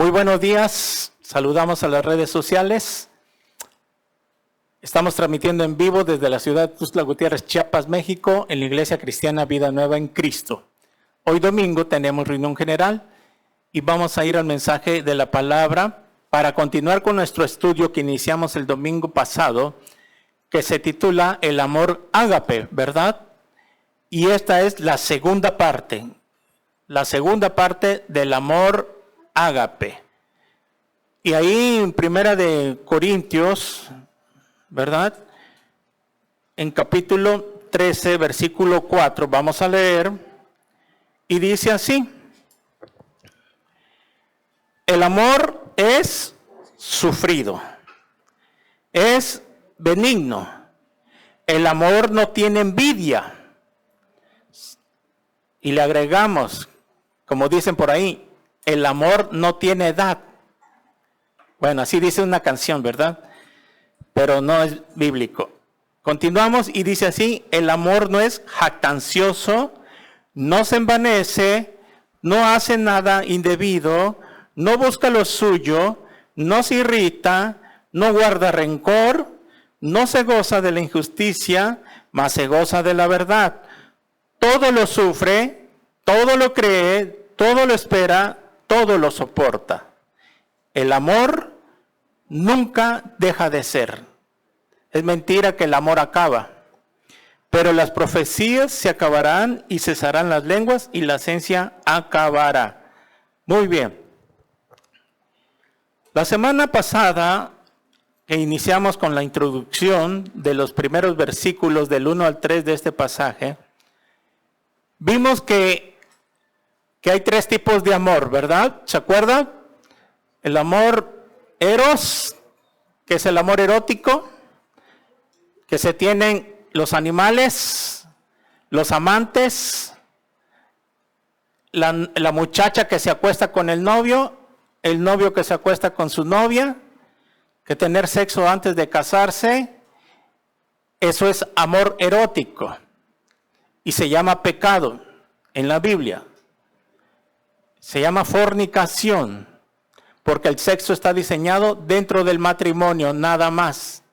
Muy buenos días, saludamos a las redes sociales. Estamos transmitiendo en vivo desde la ciudad de Tuxtla Gutiérrez, Chiapas, México, en la Iglesia Cristiana Vida Nueva en Cristo. Hoy domingo tenemos reunión general y vamos a ir al mensaje de la palabra para continuar con nuestro estudio que iniciamos el domingo pasado, que se titula El amor ágape, ¿verdad? Y esta es la segunda parte del amor ágape. Y ahí en Primera de Corintios, ¿verdad? En capítulo 13, versículo 4, vamos a leer, y dice así: el amor es sufrido, es benigno, el amor no tiene envidia. Y le agregamos, como dicen por ahí, el amor no tiene edad. Bueno, así dice una canción, ¿verdad? Pero no es bíblico. Continuamos y dice así: el amor no es jactancioso, no se envanece, no hace nada indebido, no busca lo suyo, no se irrita, no guarda rencor, no se goza de la injusticia, mas se goza de la verdad. Todo lo sufre, todo lo cree, todo lo espera, todo lo soporta. El amor nunca deja de ser. Es mentira que el amor acaba. Pero las profecías se acabarán y cesarán las lenguas y la ciencia acabará. Muy bien. La semana pasada que iniciamos con la introducción de los primeros versículos del 1 al 3 de este pasaje, vimos que hay tres tipos de amor, ¿verdad? ¿Se acuerdan? El amor eros, que es el amor erótico, que se tienen los animales, los amantes, la muchacha que se acuesta con el novio que se acuesta con su novia, que tener sexo antes de casarse. Eso es amor erótico y se llama pecado en la Biblia. Se llama fornicación, porque el sexo está diseñado dentro del matrimonio, nada más.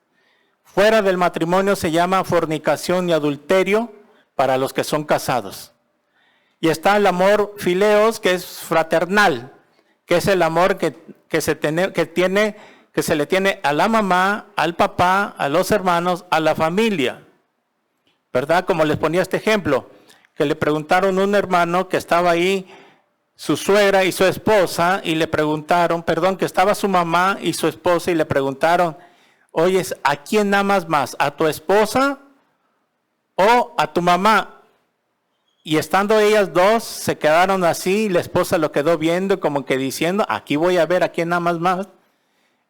Fuera del matrimonio se llama fornicación y adulterio para los que son casados. Y está el amor fileos, que es fraternal, que es el amor que se le tiene a la mamá, al papá, a los hermanos, a la familia. ¿Verdad? Como les ponía este ejemplo, que le preguntaron a un hermano que estaba ahí, su suegra y su esposa, y le preguntaron, que estaba su mamá y su esposa, y le preguntaron: oye, ¿a quién amas más? ¿A tu esposa o a tu mamá? Y estando ellas dos, se quedaron así, y la esposa lo quedó viendo, como que diciendo: aquí voy a ver a quién amas más.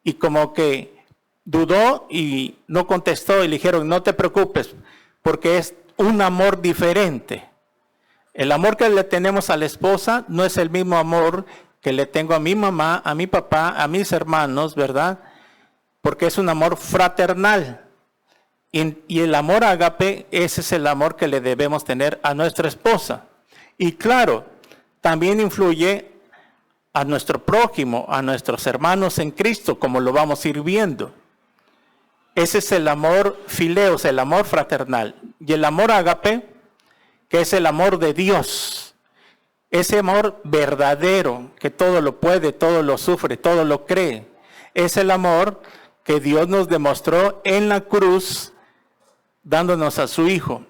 Y como que dudó y no contestó, y le dijeron: no te preocupes, porque es un amor diferente. El amor que le tenemos a la esposa no es el mismo amor que le tengo a mi mamá, a mi papá, a mis hermanos, ¿verdad? Porque es un amor fraternal. Y el amor ágape, ese es el amor que le debemos tener a nuestra esposa. Y claro, también influye a nuestro prójimo, a nuestros hermanos en Cristo, como lo vamos a ir viendo. Ese es el amor fileos, el amor fraternal. Y el amor ágape, que es el amor de Dios, ese amor verdadero, que todo lo puede, todo lo sufre, todo lo cree, es el amor que Dios nos demostró en la cruz, dándonos a su Hijo,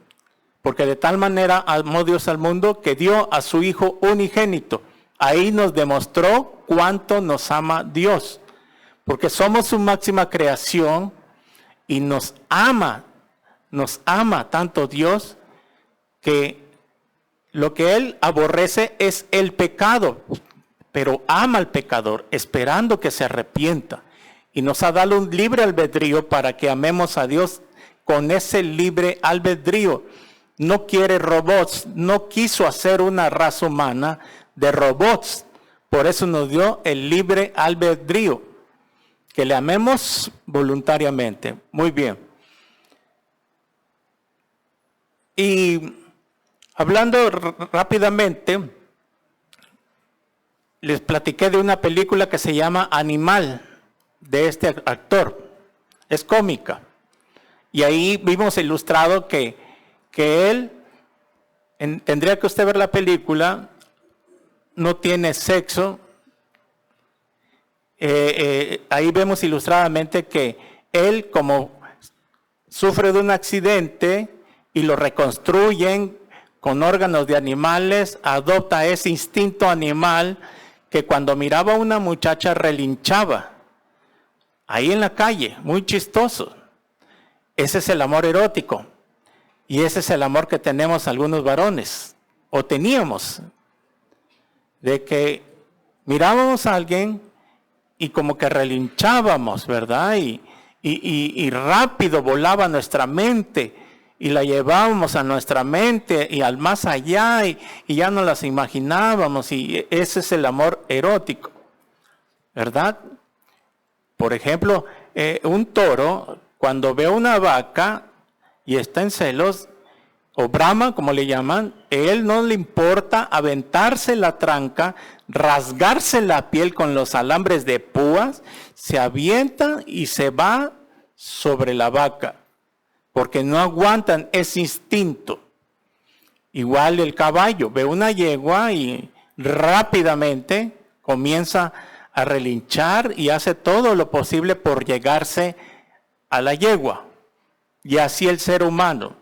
porque de tal manera amó Dios al mundo que dio a su Hijo unigénito. Ahí nos demostró cuánto nos ama Dios, porque somos su máxima creación y nos ama tanto Dios, que lo que Él aborrece es el pecado, pero ama al pecador, esperando que se arrepienta. Y nos ha dado un libre albedrío para que amemos a Dios con ese libre albedrío. No quiere robots, no quiso hacer una raza humana de robots. Por eso nos dio el libre albedrío, que le amemos voluntariamente. Muy bien. Y hablando rápidamente, les platiqué de una película que se llama Animal, de este actor. Es cómica. Y ahí vimos ilustrado que él, tendría que usted ver la película, no tiene sexo. Ahí vemos ilustradamente que él, como sufre de un accidente y lo reconstruyen con órganos de animales, adopta ese instinto animal que cuando miraba a una muchacha relinchaba. Ahí en la calle, muy chistoso. Ese es el amor erótico. Y ese es el amor que tenemos algunos varones, o teníamos, de que mirábamos a alguien y como que relinchábamos, ¿verdad? Y rápido volaba nuestra mente y la llevábamos a nuestra mente y al más allá y ya no las imaginábamos, y ese es el amor erótico, ¿verdad? Por ejemplo, un toro, cuando ve una vaca y está en celos, o brama, como le llaman, él no le importa aventarse la tranca, rasgarse la piel con los alambres de púas, se avienta y se va sobre la vaca, porque no aguantan ese instinto. Igual el caballo, ve una yegua y rápidamente comienza a relinchar y hace todo lo posible por llegarse a la yegua. Y así el ser humano,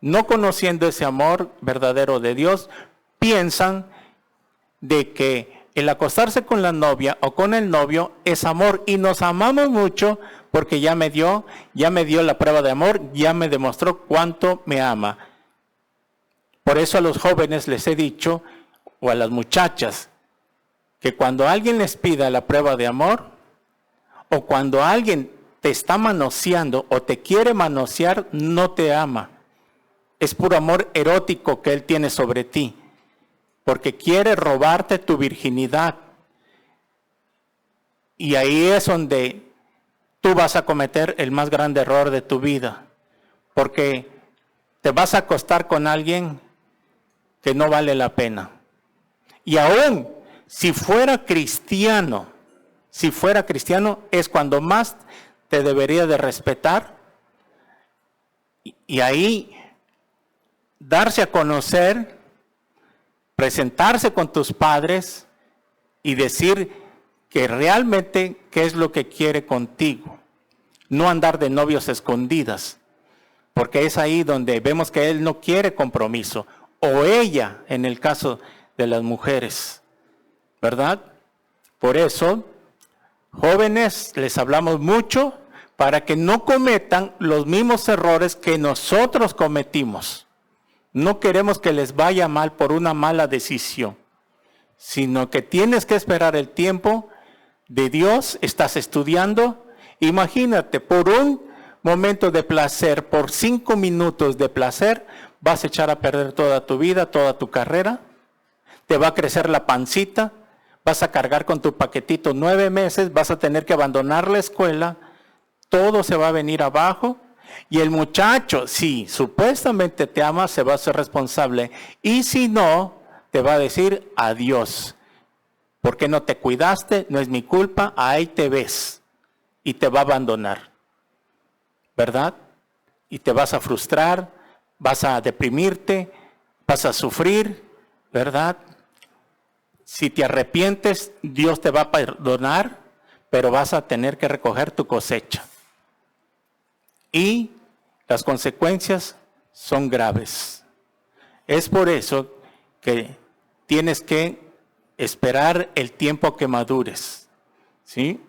no conociendo ese amor verdadero de Dios, piensan de que el acostarse con la novia o con el novio es amor, y nos amamos mucho porque ya me dio la prueba de amor, ya me demostró cuánto me ama. Por eso a los jóvenes les he dicho, o a las muchachas, que cuando alguien les pida la prueba de amor, o cuando alguien te está manoseando o te quiere manosear, no te ama. Es puro amor erótico que él tiene sobre ti, porque quiere robarte tu virginidad. Y ahí es donde tú vas a cometer el más grande error de tu vida, porque te vas a acostar con alguien que no vale la pena. Y aún si fuera cristiano, es cuando más te debería de respetar, y ahí darse a conocer, presentarse con tus padres y decir que realmente qué es lo que quiere contigo. No andar de novios escondidas, porque es ahí donde vemos que él no quiere compromiso, o ella, en el caso de las mujeres, ¿verdad? Por eso, jóvenes, les hablamos mucho para que no cometan los mismos errores que nosotros cometimos. No queremos que les vaya mal por una mala decisión, sino que tienes que esperar el tiempo de Dios. Estás estudiando, imagínate, por un momento de placer, por 5 minutos de placer, vas a echar a perder toda tu vida, toda tu carrera, te va a crecer la pancita, vas a cargar con tu paquetito 9 meses, vas a tener que abandonar la escuela, todo se va a venir abajo. Y el muchacho, si supuestamente te ama, se va a hacer responsable. Y si no, te va a decir adiós. ¿Por qué no te cuidaste? No es mi culpa, ahí te ves. Y te va a abandonar, ¿verdad? Y te vas a frustrar, vas a deprimirte, vas a sufrir, ¿verdad? Si te arrepientes, Dios te va a perdonar, pero vas a tener que recoger tu cosecha. Y las consecuencias son graves. Es por eso que tienes que esperar el tiempo que madures, ¿sí?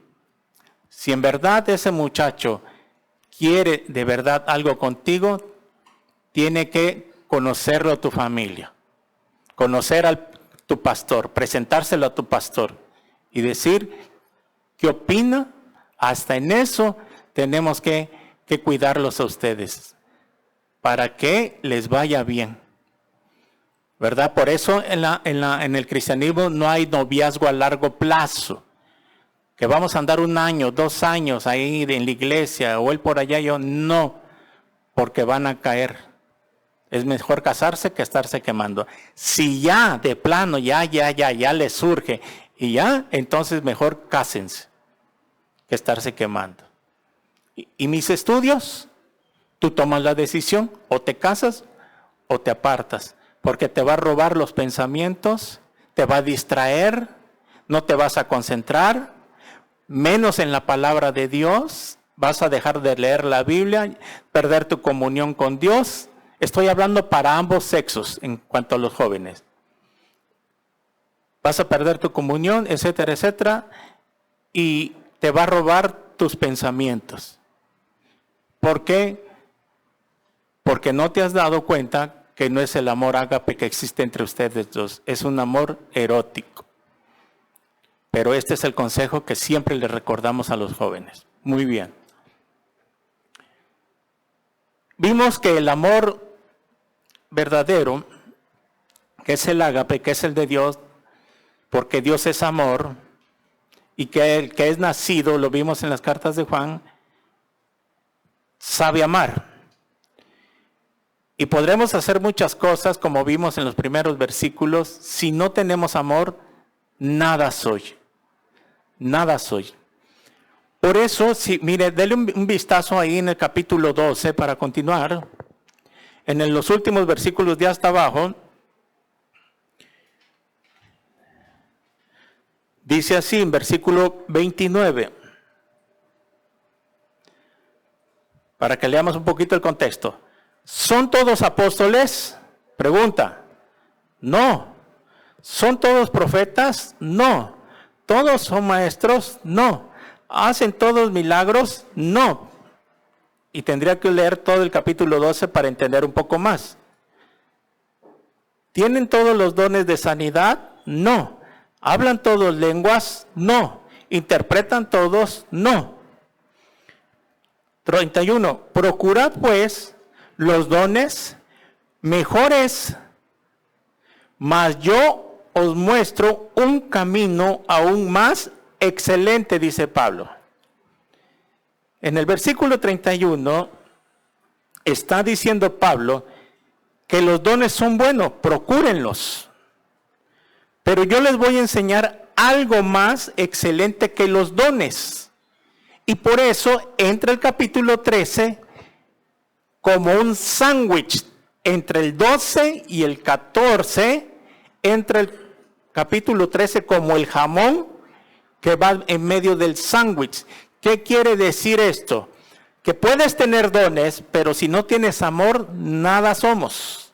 Si en verdad ese muchacho quiere de verdad algo contigo, tiene que conocerlo a tu familia, conocer a tu pastor, presentárselo a tu pastor y decir qué opina. Hasta en eso tenemos que cuidarlos a ustedes, para que les vaya bien, ¿verdad? Por eso en el cristianismo no hay noviazgo a largo plazo, que vamos a andar 1 año, 2 años ahí en la iglesia, o él por allá, yo no, porque van a caer. Es mejor casarse que estarse quemando. Si ya de plano, ya le surge y ya, entonces mejor cásense que estarse quemando. ¿Y mis estudios? Tú tomas la decisión, o te casas o te apartas, porque te va a robar los pensamientos, te va a distraer, no te vas a concentrar, menos en la palabra de Dios, vas a dejar de leer la Biblia, perder tu comunión con Dios. Estoy hablando para ambos sexos en cuanto a los jóvenes. Vas a perder tu comunión, etcétera, etcétera, y te va a robar tus pensamientos. ¿Por qué? Porque no te has dado cuenta que no es el amor ágape que existe entre ustedes dos, es un amor erótico. Pero este es el consejo que siempre le recordamos a los jóvenes. Muy bien. Vimos que el amor verdadero, que es el ágape, que es el de Dios, porque Dios es amor, y que el que es nacido, lo vimos en las cartas de Juan, sabe amar. Y podremos hacer muchas cosas, como vimos en los primeros versículos. Si no tenemos amor, nada soy. Nada soy. Por eso, mire, denle un vistazo ahí en el capítulo 12 para continuar. En los últimos versículos de hasta abajo, dice así en versículo 29. Para que leamos un poquito el contexto. ¿Son todos apóstoles? Pregunta. No. ¿Son todos profetas? No. ¿Todos son maestros? No. ¿Hacen todos milagros? No. Y tendría que leer todo el capítulo 12 para entender un poco más. ¿Tienen todos los dones de sanidad? No. ¿Hablan todos lenguas? No. ¿Interpretan todos? No. 31. Procurad pues los dones mejores, mas yo os muestro un camino aún más excelente, dice Pablo. En el versículo 31 está diciendo Pablo que los dones son buenos, procúrenlos. Pero yo les voy a enseñar algo más excelente que los dones. Y por eso entra el capítulo 13 como un sándwich entre el 12 y el 14, entra el capítulo 13 como el jamón que va en medio del sándwich. ¿Qué quiere decir esto? Que puedes tener dones, pero si no tienes amor, nada somos.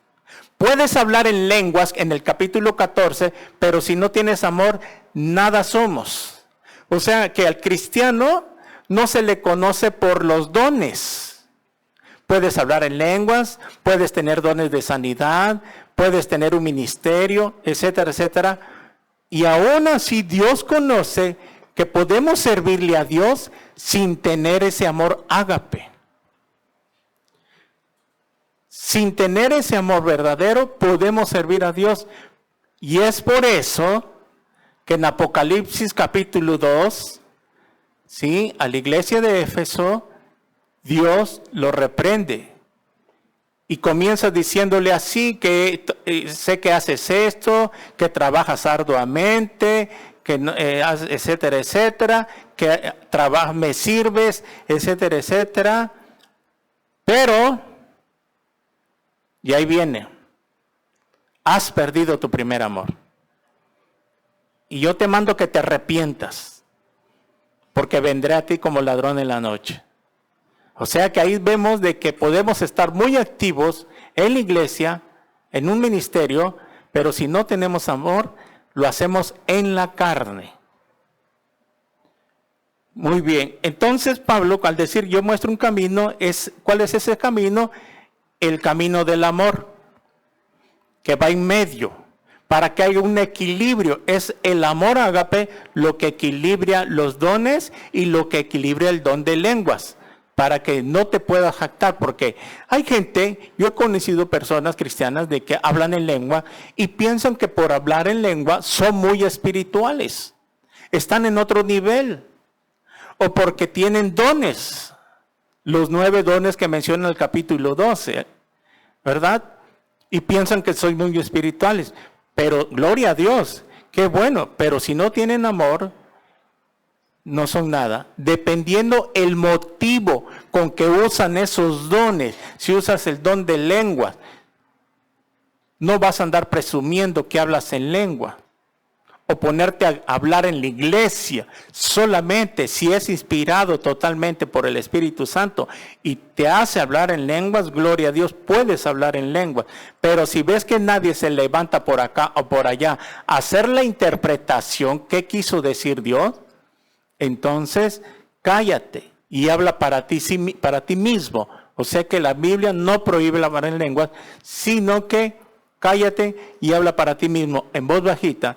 Puedes hablar en lenguas en el capítulo 14, pero si no tienes amor, nada somos. O sea que al cristiano no se le conoce por los dones. Puedes hablar en lenguas, puedes tener dones de sanidad, puedes tener un ministerio, etcétera, etcétera. Y aún así Dios conoce que podemos servirle a Dios sin tener ese amor ágape. Sin tener ese amor verdadero, podemos servir a Dios. Y es por eso que en Apocalipsis capítulo 2, ¿sí?, a la iglesia de Éfeso, Dios lo reprende. Y comienza diciéndole así, que sé que haces esto, que trabajas arduamente, que etcétera, etcétera, que me sirves, etcétera, etcétera. Pero, y ahí viene, has perdido tu primer amor. Y yo te mando que te arrepientas, porque vendré a ti como ladrón en la noche. O sea que ahí vemos de que podemos estar muy activos en la iglesia, en un ministerio, pero si no tenemos amor, lo hacemos en la carne. Muy bien, entonces Pablo, al decir yo muestro un camino, ¿cuál es ese camino? El camino del amor, que va en medio, para que haya un equilibrio. Es el amor ágape lo que equilibra los dones y lo que equilibra el don de lenguas, para que no te puedas jactar, porque hay gente, yo he conocido personas cristianas de que hablan en lengua y piensan que por hablar en lengua son muy espirituales, están en otro nivel, o porque tienen dones, los 9 dones que menciona el capítulo 12, ¿verdad? y piensan que soy muy espirituales. Pero gloria a Dios, qué bueno. Pero si no tienen amor, no son nada. Dependiendo el motivo con que usan esos dones. Si usas el don de lenguas, no vas a andar presumiendo que hablas en lengua. O ponerte a hablar en la iglesia. Solamente si es inspirado totalmente por el Espíritu Santo y te hace hablar en lenguas, gloria a Dios, puedes hablar en lenguas. Pero si ves que nadie se levanta por acá o por allá a hacer la interpretación, ¿qué quiso decir Dios? Entonces, cállate y habla para ti mismo. O sea que la Biblia no prohíbe hablar en lenguas, sino que cállate y habla para ti mismo en voz bajita.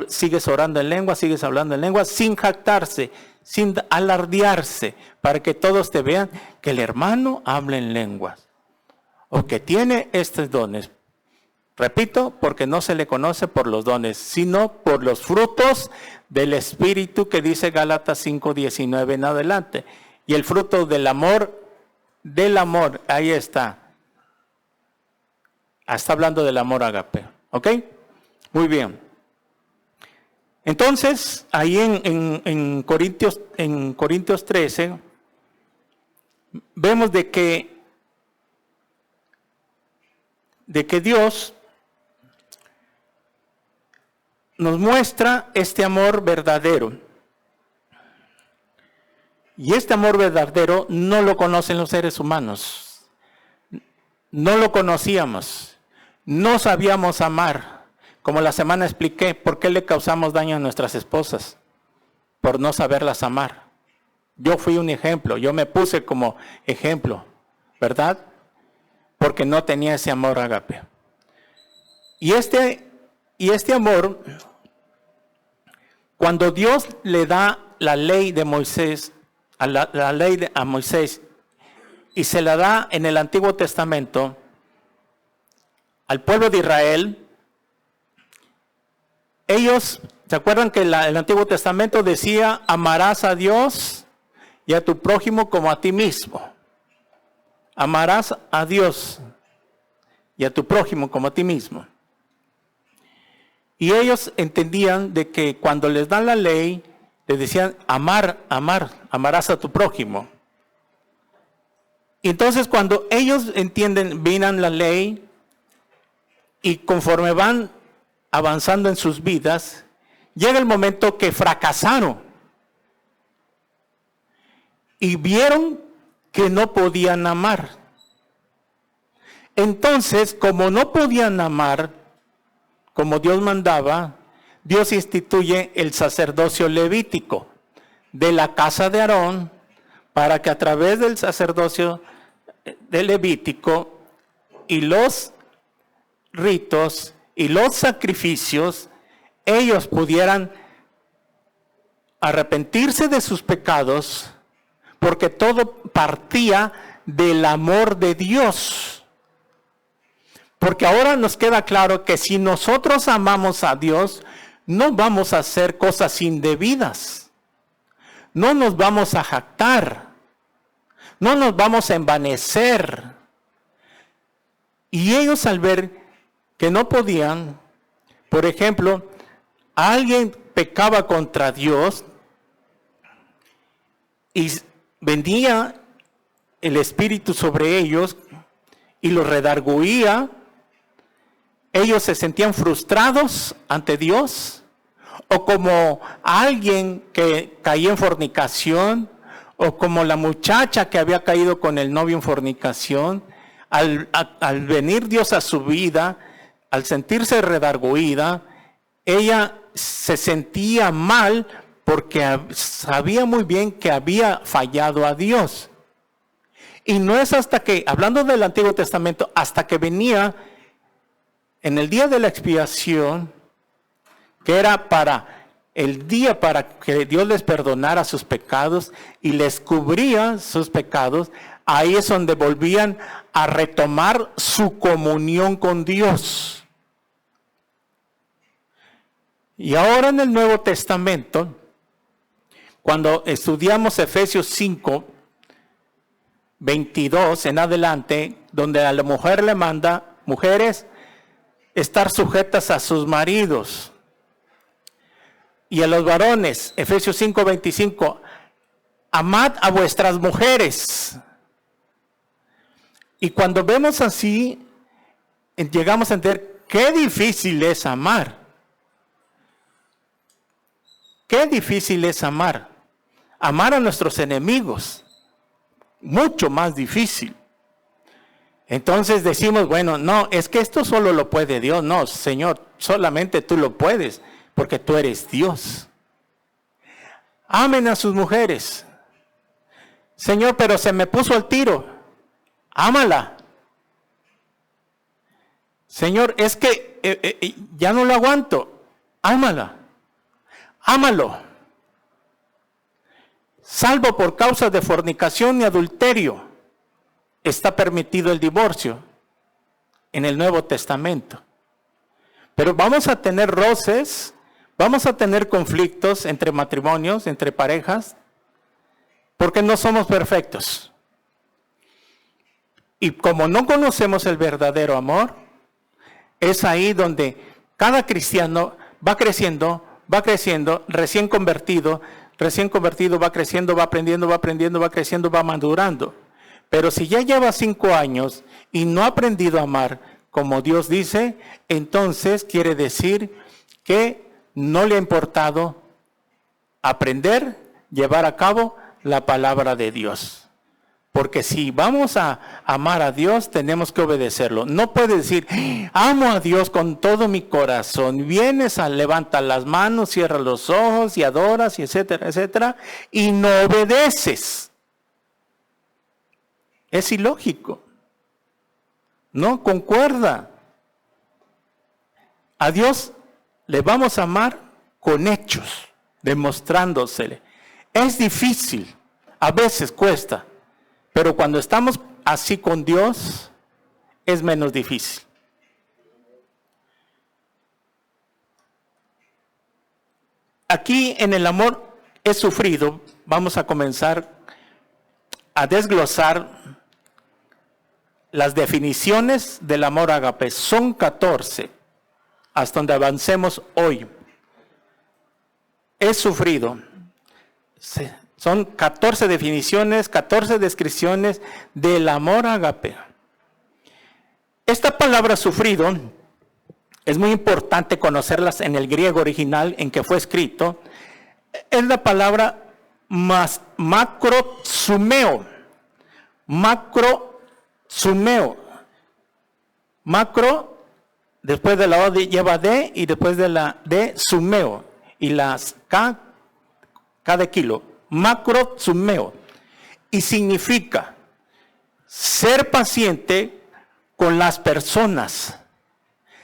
Sigues orando en lengua, sigues hablando en lengua, sin jactarse, sin alardearse, para que todos te vean que el hermano habla en lenguas, o que tiene estos dones. Repito, porque no se le conoce por los dones, sino por los frutos del Espíritu, que dice Gálatas 5:19 en adelante. Y el fruto del amor, ahí está. Está hablando del amor ágape, ¿ok? Muy bien. Entonces, ahí en Corintios 13, vemos de que Dios nos muestra este amor verdadero. Y este amor verdadero no lo conocen los seres humanos. No lo conocíamos. No sabíamos amar. Como la semana expliqué, ¿por qué le causamos daño a nuestras esposas? Por no saberlas amar. Yo fui un ejemplo, yo me puse como ejemplo, ¿verdad? Porque no tenía ese amor ágape. Y este amor, cuando Dios le da la ley de Moisés, a Moisés, y se la da en el Antiguo Testamento al pueblo de Israel, ellos, ¿se acuerdan que el Antiguo Testamento decía, amarás a Dios y a tu prójimo como a ti mismo? Amarás a Dios y a tu prójimo como a ti mismo. Y ellos entendían de que cuando les dan la ley, les decían, amarás a tu prójimo. Y entonces cuando ellos miran la ley, y conforme van avanzando en sus vidas, llega el momento que fracasaron y vieron que no podían amar. Entonces, como no podían amar como Dios mandaba, Dios instituye el sacerdocio levítico de la casa de Aarón, para que a través del sacerdocio de Levítico y los ritos y los sacrificios, ellos pudieran arrepentirse de sus pecados, porque todo partía del amor de Dios. Porque ahora nos queda claro que si nosotros amamos a Dios, no vamos a hacer cosas indebidas, no nos vamos a jactar, no nos vamos a envanecer. Y ellos, al ver que no podían, por ejemplo, alguien pecaba contra Dios y venía el Espíritu sobre ellos y los redarguía, ellos se sentían frustrados ante Dios, o como alguien que caía en fornicación, o como la muchacha que había caído con el novio en fornicación. Al venir Dios a su vida, al sentirse redarguida, ella se sentía mal porque sabía muy bien que había fallado a Dios. Y no es hasta que, hablando del Antiguo Testamento, hasta que venía en el día de la expiación, que era el día para que Dios les perdonara sus pecados y les cubría sus pecados, ahí es donde volvían a retomar su comunión con Dios. Y ahora en el Nuevo Testamento, cuando estudiamos Efesios 5, 22 en adelante, donde a la mujer le manda, mujeres, estar sujetas a sus maridos. Y a los varones, Efesios 5:25, amad a vuestras mujeres. Y cuando vemos así, llegamos a entender qué difícil es amar. Qué difícil es amar. Amar a nuestros enemigos. Mucho más difícil. Entonces decimos, bueno, no, es que esto solo lo puede Dios. No, Señor, solamente tú lo puedes, porque tú eres Dios. Amen a sus mujeres. Señor, pero se me puso al tiro. Ámala. Señor, es que ya no lo aguanto. Ámala. Ámalo. Salvo por causa de fornicación y adulterio, está permitido el divorcio en el Nuevo Testamento. Pero vamos a tener roces, vamos a tener conflictos entre matrimonios, entre parejas, porque no somos perfectos. Y como no conocemos el verdadero amor, es ahí donde cada cristiano va creciendo, recién convertido va creciendo, va aprendiendo, va creciendo, va madurando. Pero si ya lleva 5 años y no ha aprendido a amar como Dios dice, entonces quiere decir que no le ha importado aprender, llevar a cabo la palabra de Dios. Porque si vamos a amar a Dios, tenemos que obedecerlo. No puedes decir, amo a Dios con todo mi corazón. Vienes, levanta las manos, cierra los ojos y adoras, y etcétera, etcétera, y no obedeces. Es ilógico. No concuerda. A Dios le vamos a amar con hechos, demostrándosele. Es difícil, a veces cuesta. Pero cuando estamos así con Dios, es menos difícil. Aquí en el amor es sufrido, vamos a comenzar a desglosar las definiciones del amor ágape. Son 14, hasta donde avancemos hoy. Es sufrido. Son 14 definiciones, 14 descripciones del amor ágape. Esta palabra sufrido es muy importante conocerlas en el griego original en que fue escrito. Es la palabra macrosumeo. Macrosumeo. Macro, después de la O lleva D y después de la D sumeo. Y las K de kilo. Macrosumeo, y significa ser paciente con las personas,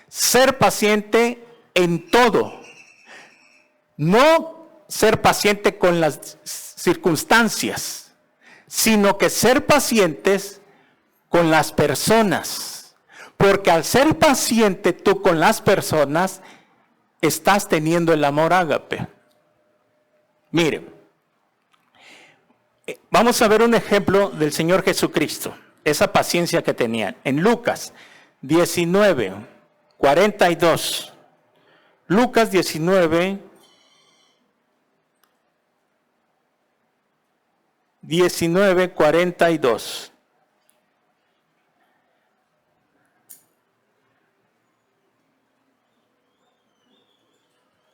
ser paciente en todo, no ser paciente con las circunstancias, sino que ser pacientes con las personas, porque al ser paciente tú con las personas, estás teniendo el amor ágape. Miren, vamos a ver un ejemplo del Señor Jesucristo, esa paciencia que tenían. En Lucas 19:42. Lucas 19:42.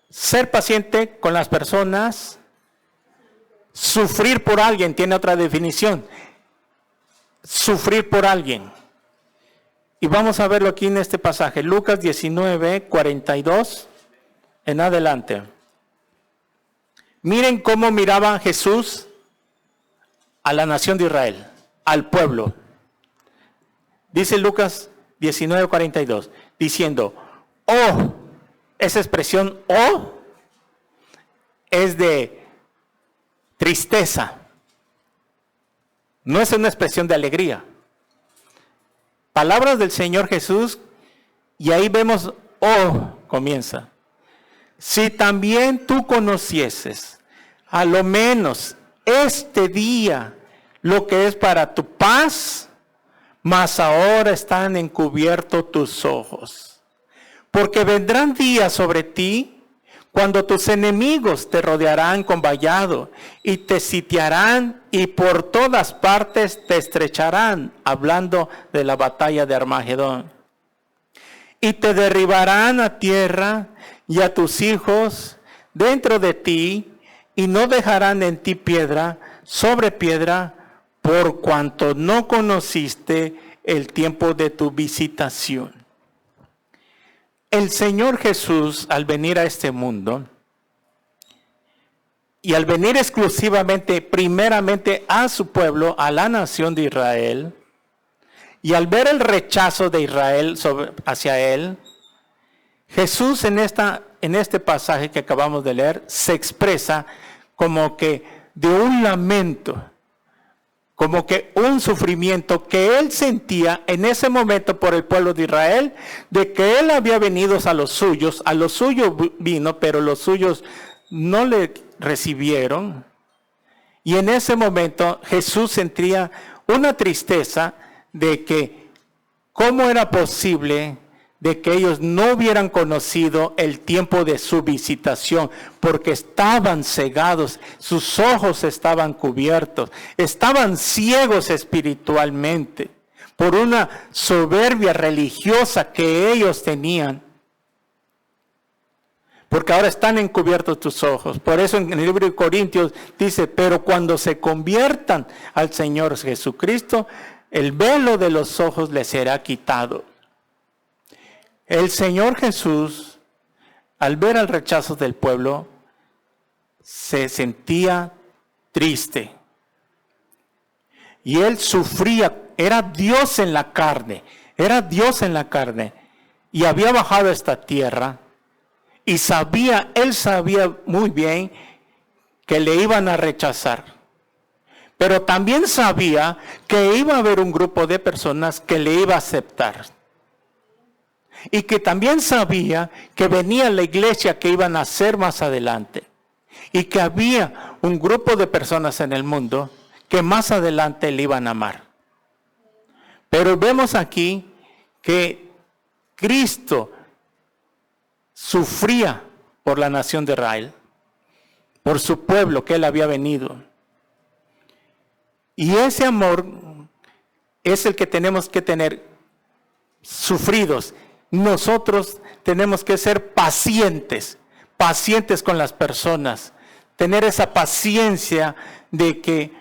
Ser paciente con las personas. Sufrir por alguien tiene otra definición. Sufrir por alguien. Y vamos a verlo aquí en este pasaje. Lucas 19:42 en adelante. Miren cómo miraba Jesús a la nación de Israel, al pueblo. Dice Lucas 19:42, diciendo, oh, esa expresión, oh, es de tristeza. No es una expresión de alegría. Palabras del Señor Jesús, y ahí vemos, oh, comienza. Si también tú conocieses, a lo menos este día, lo que es para tu paz, mas ahora están encubiertos tus ojos. Porque vendrán días sobre ti cuando tus enemigos te rodearán con vallado y te sitiarán y por todas partes te estrecharán, hablando de la batalla de Armagedón. Y te derribarán a tierra y a tus hijos dentro de ti, y no dejarán en ti piedra sobre piedra, por cuanto no conociste el tiempo de tu visitación. El Señor Jesús, al venir a este mundo, y al venir exclusivamente, primeramente a su pueblo, a la nación de Israel, y al ver el rechazo de Israel hacia él, Jesús en este pasaje que acabamos de leer se expresa como que de un lamento, como que un sufrimiento que él sentía en ese momento por el pueblo de Israel, de que él había venido a los suyos vino, pero los suyos no le recibieron. Y en ese momento Jesús sentía una tristeza de que cómo era posible de que ellos no hubieran conocido el tiempo de su visitación, porque estaban cegados, sus ojos estaban cubiertos, estaban ciegos espiritualmente por una soberbia religiosa que ellos tenían. Porque ahora están encubiertos tus ojos. Por eso en el libro de Corintios dice, pero cuando se conviertan al Señor Jesucristo, el velo de los ojos les será quitado. El Señor Jesús, al ver el rechazo del pueblo, se sentía triste. Y él sufría, era Dios en la carne, y había bajado a esta tierra, y él sabía muy bien que le iban a rechazar. Pero también sabía que iba a haber un grupo de personas que le iba a aceptar. Y que también sabía que venía la iglesia que iban a hacer más adelante. Y que había un grupo de personas en el mundo que más adelante le iban a amar. Pero vemos aquí que Cristo sufría por la nación de Israel, por su pueblo que él había venido. Y ese amor es el que tenemos que tener sufridos. Nosotros tenemos que ser pacientes con las personas, tener esa paciencia de que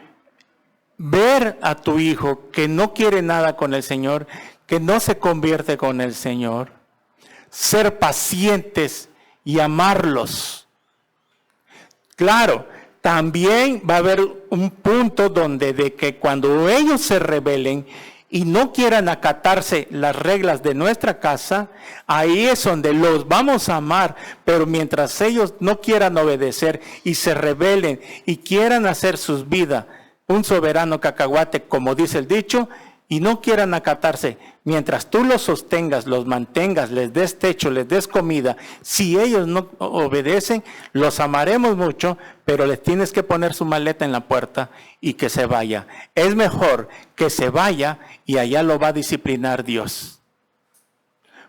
ver a tu hijo que no quiere nada con el Señor, que no se convierte con el Señor, ser pacientes y amarlos. Claro, también va a haber un punto donde de que cuando ellos se rebelen y no quieran acatarse las reglas de nuestra casa, ahí es donde los vamos a amar, pero mientras ellos no quieran obedecer y se rebelen y quieran hacer sus vidas un soberano cacahuate, como dice el dicho, y no quieran acatarse, mientras tú los sostengas, los mantengas, les des techo, les des comida, si ellos no obedecen, los amaremos mucho, pero les tienes que poner su maleta en la puerta y que se vaya. Es mejor que se vaya y allá lo va a disciplinar Dios.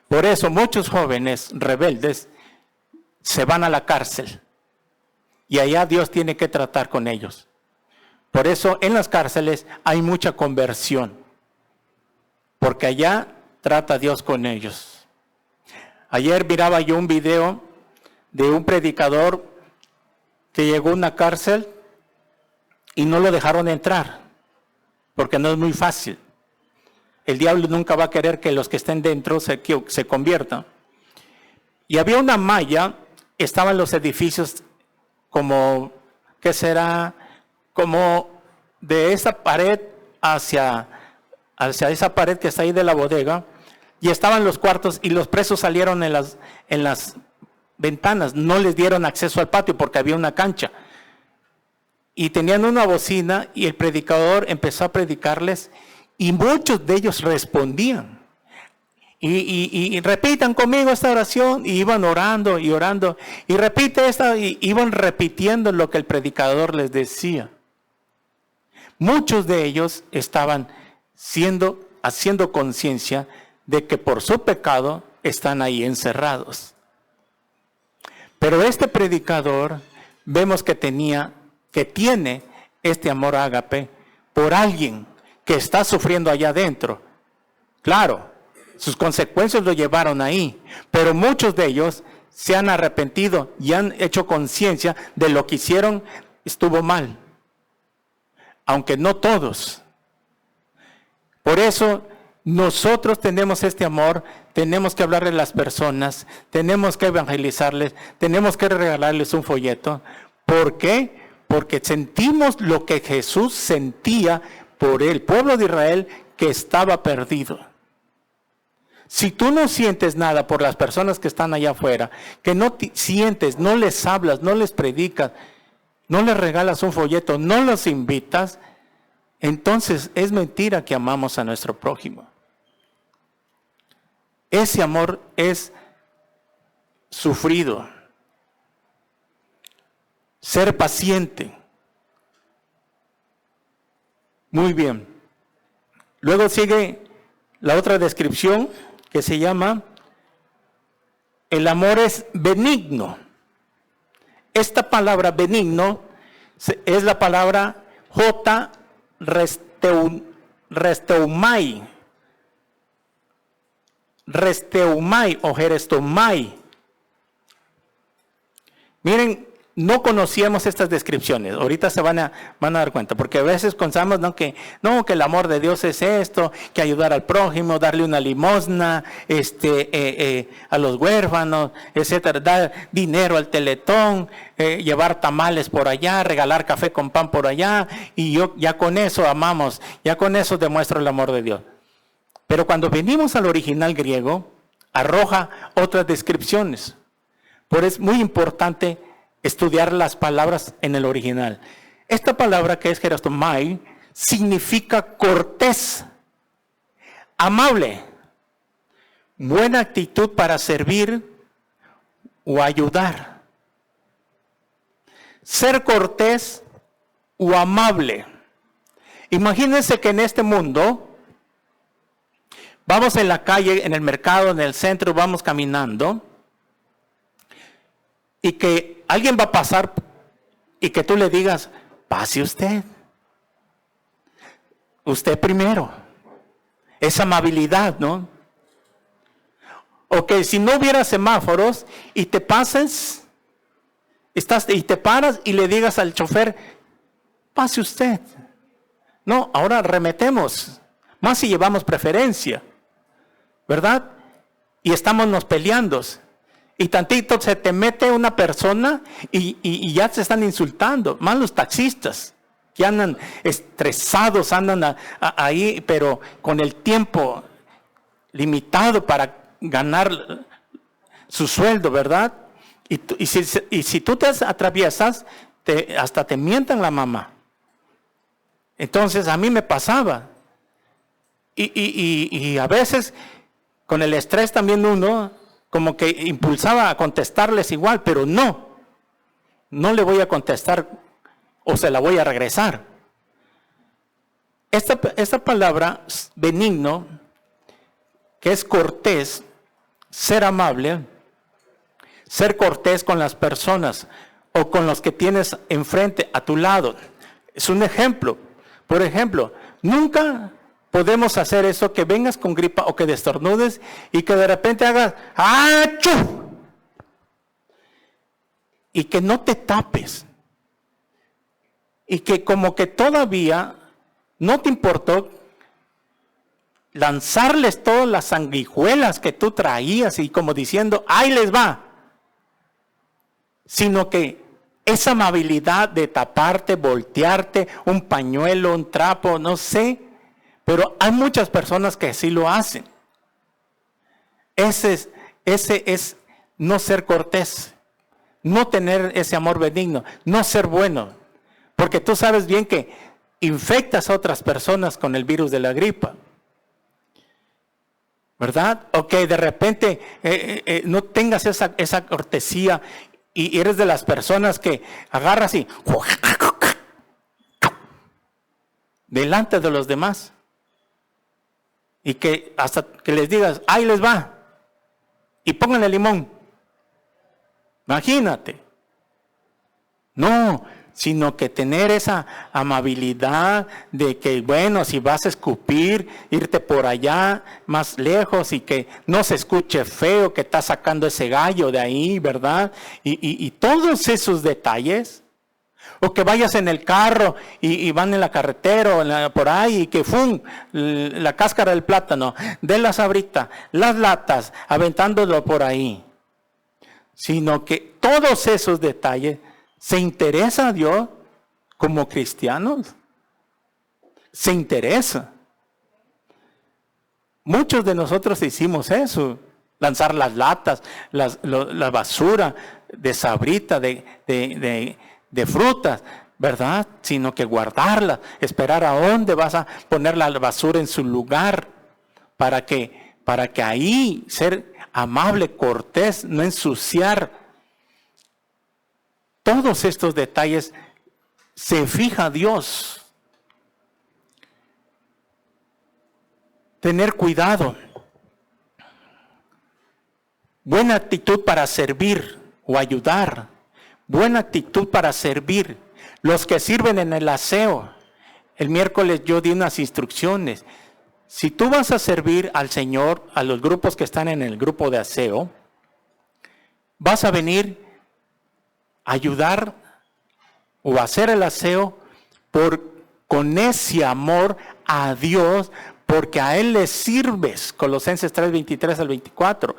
Por eso muchos jóvenes rebeldes se van a la cárcel y allá Dios tiene que tratar con ellos. Por eso en las cárceles hay mucha conversión, porque allá trata Dios con ellos. Ayer miraba yo un video de un predicador que llegó a una cárcel y no lo dejaron entrar, porque no es muy fácil. El diablo nunca va a querer que los que estén dentro se conviertan. Y había una malla, estaban los edificios como, ¿qué será? Como de esa pared hacia esa pared que está ahí de la bodega, y estaban los cuartos y los presos salieron en las ventanas, no les dieron acceso al patio porque había una cancha. Y tenían una bocina y el predicador empezó a predicarles y muchos de ellos respondían. Y repitan conmigo esta oración, y iban orando y orando, y repite esta, y iban repitiendo lo que el predicador les decía. Muchos de ellos estaban siendo haciendo conciencia de que por su pecado están ahí encerrados. Pero este predicador vemos que tiene este amor ágape por alguien que está sufriendo allá adentro. Claro, sus consecuencias lo llevaron ahí, pero muchos de ellos se han arrepentido y han hecho conciencia de lo que hicieron estuvo mal, aunque no todos. Por eso nosotros tenemos este amor, tenemos que hablarle a las personas, tenemos que evangelizarles, tenemos que regalarles un folleto. ¿Por qué? Porque sentimos lo que Jesús sentía por el pueblo de Israel que estaba perdido. Si tú no sientes nada por las personas que están allá afuera, que no sientes, no les hablas, no les predicas, no les regalas un folleto, no los invitas, entonces es mentira que amamos a nuestro prójimo. Ese amor es sufrido. Ser paciente. Muy bien. Luego sigue la otra descripción que se llama el amor es benigno. Esta palabra benigno es la palabra Resteumai o Gerestomai. Miren, no conocíamos estas descripciones. Ahorita se van a dar cuenta, porque a veces pensamos que el amor de Dios es esto, que ayudar al prójimo, darle una limosna, a los huérfanos, etcétera, dar dinero al Teletón, llevar tamales por allá, regalar café con pan por allá, y yo ya con eso amamos, ya con eso demuestro el amor de Dios. Pero cuando venimos al original griego, arroja otras descripciones. Por eso es muy importante estudiar las palabras en el original. Esta palabra que es gerastomai significa cortés, amable, buena actitud para servir o ayudar. Ser cortés o amable. Imagínense que en este mundo vamos en la calle, en el mercado, en el centro, vamos caminando y que alguien va a pasar y que tú le digas, pase usted. Usted primero. Es amabilidad, ¿no? O que si no hubiera semáforos y te pases, y te paras y le digas al chofer, pase usted. No, ahora remetemos, más si llevamos preferencia, ¿verdad? Y estamos nos peleando. Y tantito se te mete una persona y ya se están insultando. Más los taxistas que andan estresados, andan ahí, pero con el tiempo limitado para ganar su sueldo, ¿verdad? Y si tú te atraviesas, hasta te mientan la mamá. Entonces a mí me pasaba. Y a veces con el estrés también uno como que impulsaba a contestarles igual, pero no le voy a contestar o se la voy a regresar. Esta palabra benigno, que es cortés, ser amable, ser cortés con las personas o con los que tienes enfrente, a tu lado, es un ejemplo. Por ejemplo, nunca podemos hacer eso, que vengas con gripa o que destornudes y que de repente hagas ¡achú! Y que no te tapes. Y que como que todavía no te importó lanzarles todas las sanguijuelas que tú traías y como diciendo, ¡ahí les va! Sino que esa amabilidad de taparte, voltearte, un pañuelo, un trapo, no sé. Pero hay muchas personas que así lo hacen. Ese es no ser cortés, no tener ese amor benigno, no ser bueno. Porque tú sabes bien que infectas a otras personas con el virus de la gripa. ¿Verdad? O que de repente no tengas esa cortesía y eres de las personas que agarras y delante de los demás. y que hasta que les digas, ahí les va, y pónganle limón. Imagínate. No, sino que tener esa amabilidad de que, bueno, si vas a escupir, irte por allá más lejos y que no se escuche feo que está sacando ese gallo de ahí, ¿verdad? Y todos esos detalles. O que vayas en el carro y van en la carretera o por ahí y que ¡fum! La cáscara del plátano, de la sabrita, las latas, aventándolo por ahí. Sino que todos esos detalles, ¿se interesa a Dios como cristianos? Se interesa. Muchos de nosotros hicimos eso. Lanzar las latas, la basura de sabrita, de frutas, ¿verdad? Sino que guardarlas, esperar a dónde vas a poner la basura en su lugar, para que ahí ser amable, cortés, no ensuciar. Todos estos detalles se fija Dios. Tener cuidado. Buena actitud para servir o ayudar. Buena actitud para servir. Los que sirven en el aseo. El miércoles yo di unas instrucciones. Si tú vas a servir al Señor, a los grupos que están en el grupo de aseo, vas a venir a ayudar o a hacer el aseo con ese amor a Dios, porque a Él le sirves. Colosenses 3:23 al 24.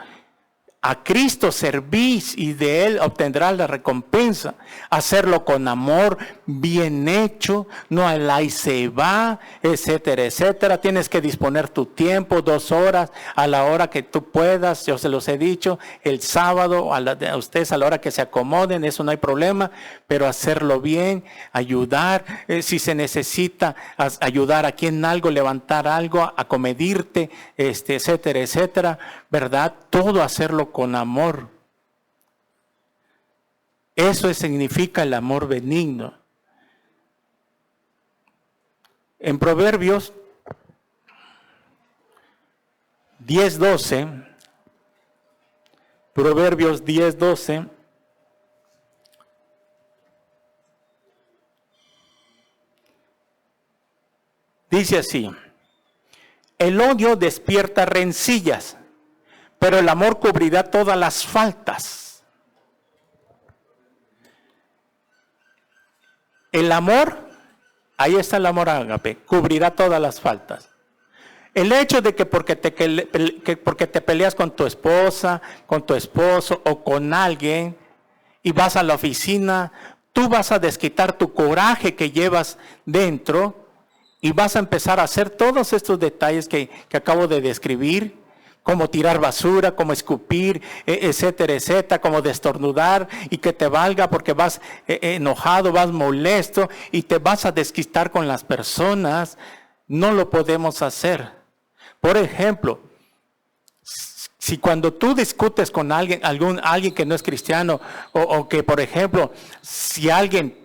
A Cristo servís y de Él obtendrás la recompensa. Hacerlo con amor, bien hecho, no al ahí se va, etcétera, etcétera. Tienes que disponer tu tiempo, 2 horas, a la hora que tú puedas. Yo se los he dicho, el sábado, a ustedes a la hora que se acomoden, eso no hay problema. Pero hacerlo bien, ayudar, si se necesita ayudar aquí en algo, levantar algo, acomedirte, etcétera, etcétera, ¿verdad? Todo hacerlo con amor. Eso significa el amor benigno. En Proverbios 10:12, Proverbios 10:12, dice así: el odio despierta rencillas, pero el amor cubrirá todas las faltas. El amor, ahí está el amor ágape, cubrirá todas las faltas. El hecho de que porque te peleas con tu esposa, con tu esposo o con alguien y vas a la oficina, tú vas a desquitar tu coraje que llevas dentro y vas a empezar a hacer todos estos detalles que acabo de describir. Como tirar basura, como escupir, etcétera, etcétera, como destornudar y que te valga porque vas enojado, vas molesto y te vas a desquitar con las personas. No lo podemos hacer. Por ejemplo, si cuando tú discutes con alguien que no es cristiano, o que, por ejemplo, si alguien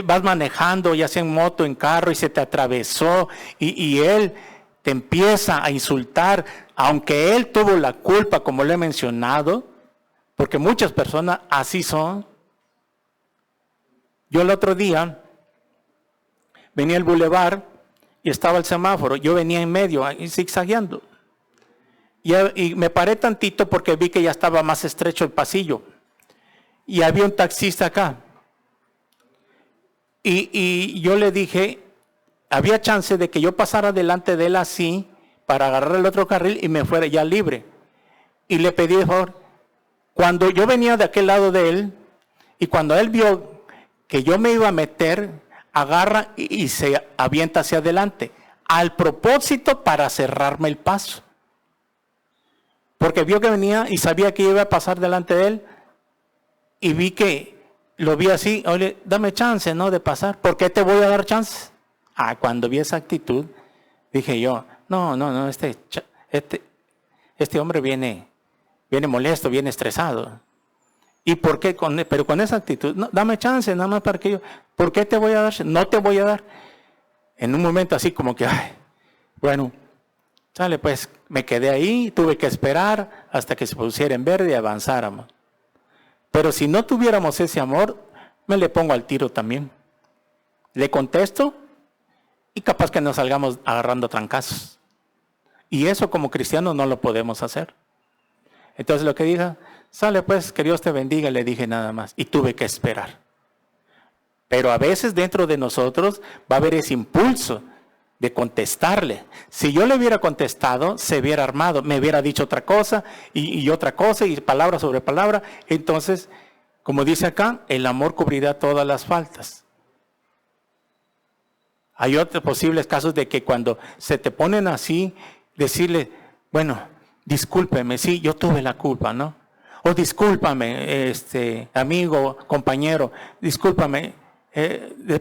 vas manejando, ya sea en moto, en carro, y se te atravesó y él te empieza a insultar, aunque él tuvo la culpa, como le he mencionado, porque muchas personas así son. Yo el otro día venía al bulevar y estaba el semáforo, yo venía en medio, zigzagueando. Y me paré tantito porque vi que ya estaba más estrecho el pasillo. Y había un taxista acá. Y yo le dije, había chance de que yo pasara delante de él así, para agarrar el otro carril y me fuera ya libre. Y le pedí de favor, cuando yo venía de aquel lado de él, y cuando él vio que yo me iba a meter, agarra y se avienta hacia adelante, al propósito para cerrarme el paso. Porque vio que venía y sabía que iba a pasar delante de él, y vi que lo vi así, oye, dame chance, ¿no?, de pasar. ¿Por qué te voy a dar chance? Cuando vi esa actitud, dije yo, no, este hombre viene molesto, viene estresado. ¿Y por qué? Pero con esa actitud, no, dame chance, nada más para que yo, ¿por qué te voy a dar? No te voy a dar. En un momento así como que, bueno, Sale, pues me quedé ahí, tuve que esperar hasta que se pusiera en verde y avanzáramos. Pero si no tuviéramos ese amor, me le pongo al tiro también. Le contesto y capaz que nos salgamos agarrando trancazos. Y eso como cristianos no lo podemos hacer. Entonces lo que dije, sale pues, que Dios te bendiga, le dije nada más. Y tuve que esperar. Pero a veces dentro de nosotros va a haber ese impulso de contestarle. Si yo le hubiera contestado, se hubiera armado, me hubiera dicho otra cosa y otra cosa y palabra sobre palabra. Entonces, como dice acá, el amor cubrirá todas las faltas. Hay otros posibles casos de que cuando se te ponen así, decirle, bueno, discúlpeme, sí, yo tuve la culpa, ¿no? O discúlpame, amigo, compañero, discúlpame,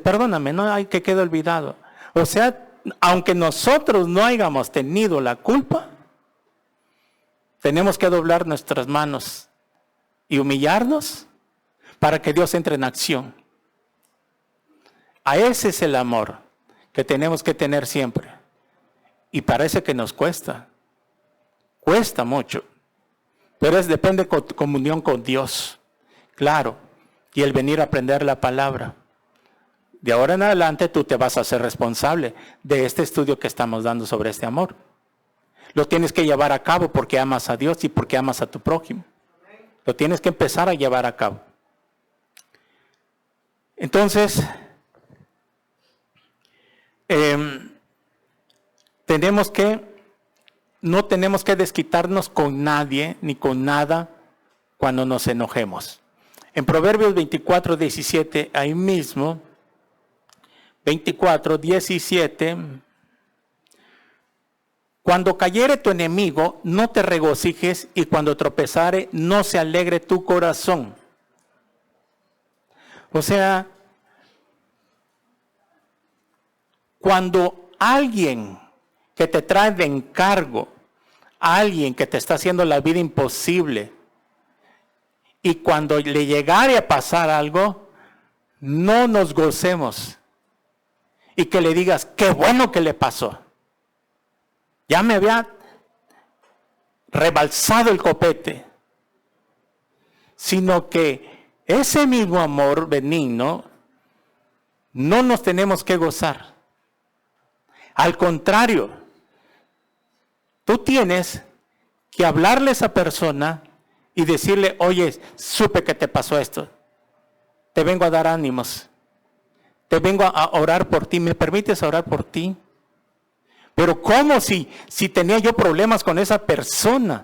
perdóname, no hay que quede olvidado. O sea, aunque nosotros no hayamos tenido la culpa, tenemos que doblar nuestras manos y humillarnos para que Dios entre en acción. A ese es el amor que tenemos que tener siempre. Y parece que nos cuesta. Cuesta mucho. Pero depende de comunión con Dios. Claro. Y el venir a aprender la palabra. De ahora en adelante tú te vas a hacer responsable de este estudio que estamos dando sobre este amor. Lo tienes que llevar a cabo porque amas a Dios y porque amas a tu prójimo. Lo tienes que empezar a llevar a cabo. Entonces, no tenemos que desquitarnos con nadie ni con nada cuando nos enojemos. En Proverbios 24, 17, ahí mismo, 24, 17, cuando cayere tu enemigo, no te regocijes, y cuando tropezare, no se alegre tu corazón. O sea, cuando alguien que te trae de encargo, alguien que te está haciendo la vida imposible, y cuando le llegare a pasar algo, no nos gocemos. Y que le digas, qué bueno que le pasó. Ya me había rebalsado el copete. Sino que ese mismo amor benigno no nos tenemos que gozar. Al contrario, tú tienes que hablarle a esa persona y decirle, oye, supe que te pasó esto. Te vengo a dar ánimos. Te vengo a orar por ti. ¿Me permites orar por ti? Pero ¿cómo si tenía yo problemas con esa persona?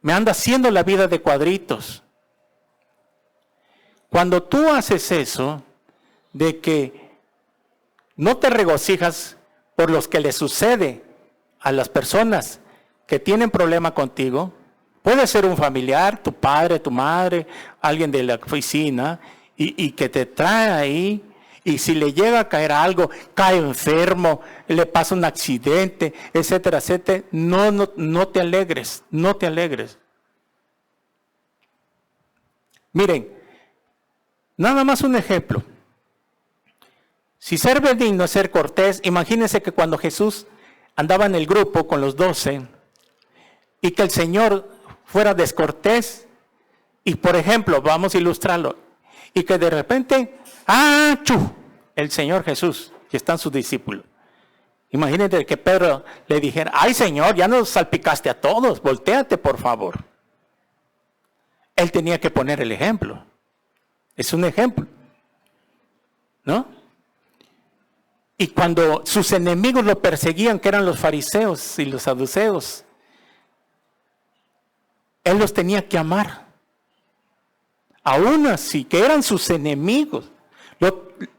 Me anda haciendo la vida de cuadritos. Cuando tú haces eso, de que no te regocijas por los que le sucede a las personas que tienen problema contigo, puede ser un familiar, tu padre, tu madre, alguien de la oficina, y que te trae ahí, y si le llega a caer algo, cae enfermo, le pasa un accidente, etcétera, etcétera, no te alegres, no te alegres. Miren, nada más un ejemplo. Si ser benigno es ser cortés, imagínense que cuando Jesús andaba en el grupo con los 12 y que el Señor fuera descortés y, por ejemplo, vamos a ilustrarlo, y que de repente, el Señor Jesús, que están sus discípulos. Imagínate que Pedro le dijera, ay Señor, ya nos salpicaste a todos, voltéate por favor. Él tenía que poner el ejemplo. Es un ejemplo, ¿no? Y cuando sus enemigos lo perseguían, que eran los fariseos y los saduceos, él los tenía que amar. Aún así, que eran sus enemigos,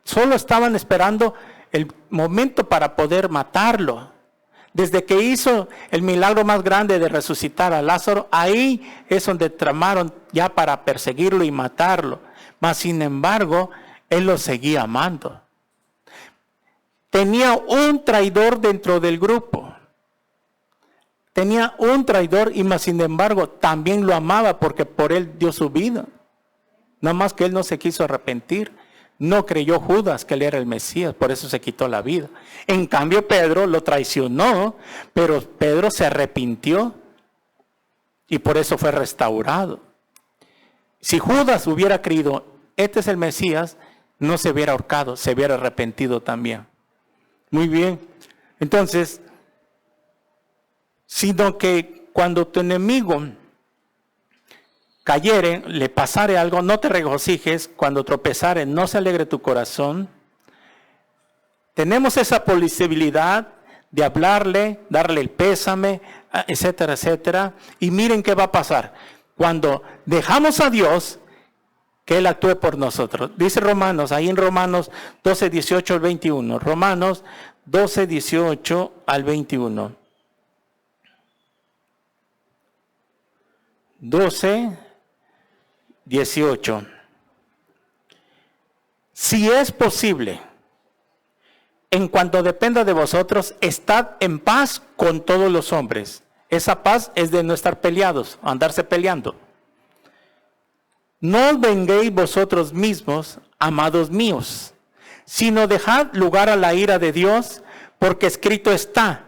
solo estaban esperando el momento para poder matarlo. Desde que hizo el milagro más grande de resucitar a Lázaro, ahí es donde tramaron ya para perseguirlo y matarlo. Mas sin embargo, él lo seguía amando. Tenía un traidor dentro del grupo. Tenía un traidor y más sin embargo también lo amaba porque por él dio su vida. Nada más que él no se quiso arrepentir No creyó Judas que él era el Mesías, por eso se quitó la vida. En cambio, Pedro lo traicionó, pero Pedro se arrepintió y por eso fue restaurado. Si Judas hubiera creído, este es el Mesías, no se hubiera ahorcado, se hubiera arrepentido también. Muy bien. Entonces, sino que cuando tu enemigo cayere, le pasare algo, no te regocijes, cuando tropezare, no se alegre tu corazón. Tenemos esa posibilidad de hablarle, darle el pésame, etcétera, etcétera. Y miren qué va a pasar. Cuando dejamos a Dios, que Él actúe por nosotros. Dice Romanos, ahí en Romanos 12, 18 al 21. Romanos 12, 18 al 21. 12, 18. Si es posible, en cuanto dependa de vosotros, estad en paz con todos los hombres. Esa paz es de no estar peleados, andarse peleando. No os venguéis vosotros mismos, amados míos, sino dejad lugar a la ira de Dios, porque escrito está,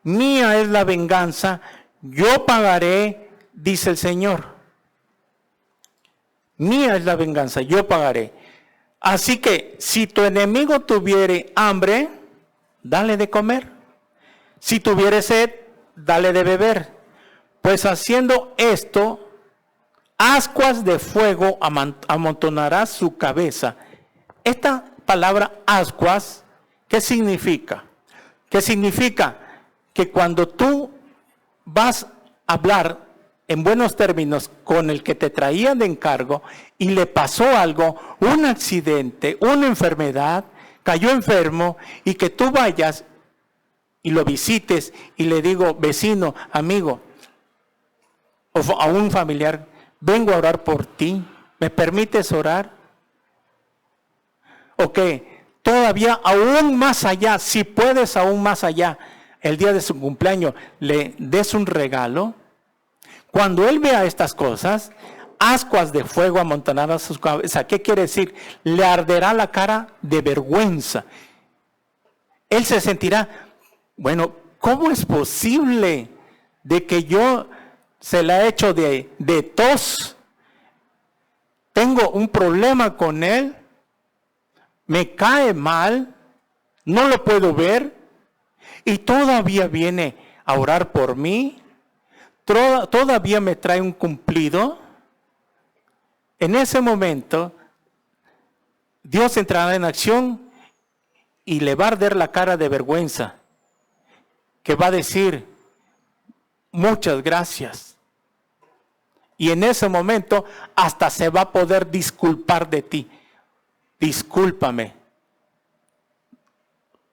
mía es la venganza, yo pagaré, dice el Señor. Mía es la venganza, yo pagaré. Así que si tu enemigo tuviere hambre, dale de comer. Si tuviere sed, dale de beber. Pues haciendo esto, ascuas de fuego amontonará su cabeza. Esta palabra ascuas, ¿qué significa? ¿Qué significa? Que cuando tú vas a hablar en buenos términos con el que te traía de encargo y le pasó algo, un accidente, una enfermedad, cayó enfermo y que tú vayas y lo visites y le digo, vecino, amigo, o a un familiar, vengo a orar por ti, ¿me permites orar? Ok, todavía aún más allá, si puedes aún más allá, el día de su cumpleaños, le des un regalo. Cuando él vea estas cosas, ascuas de fuego amontonadas a su cabeza. ¿Qué quiere decir? Le arderá la cara de vergüenza. Él se sentirá, bueno, ¿cómo es posible de que yo se la he hecho de tos? Tengo un problema con él, me cae mal, no lo puedo ver y todavía viene a orar por mí. Todavía me trae un cumplido. En ese momento, Dios entrará en acción y le va a arder la cara de vergüenza, que va a decir, muchas gracias. Y en ese momento hasta se va a poder disculpar de ti. Discúlpame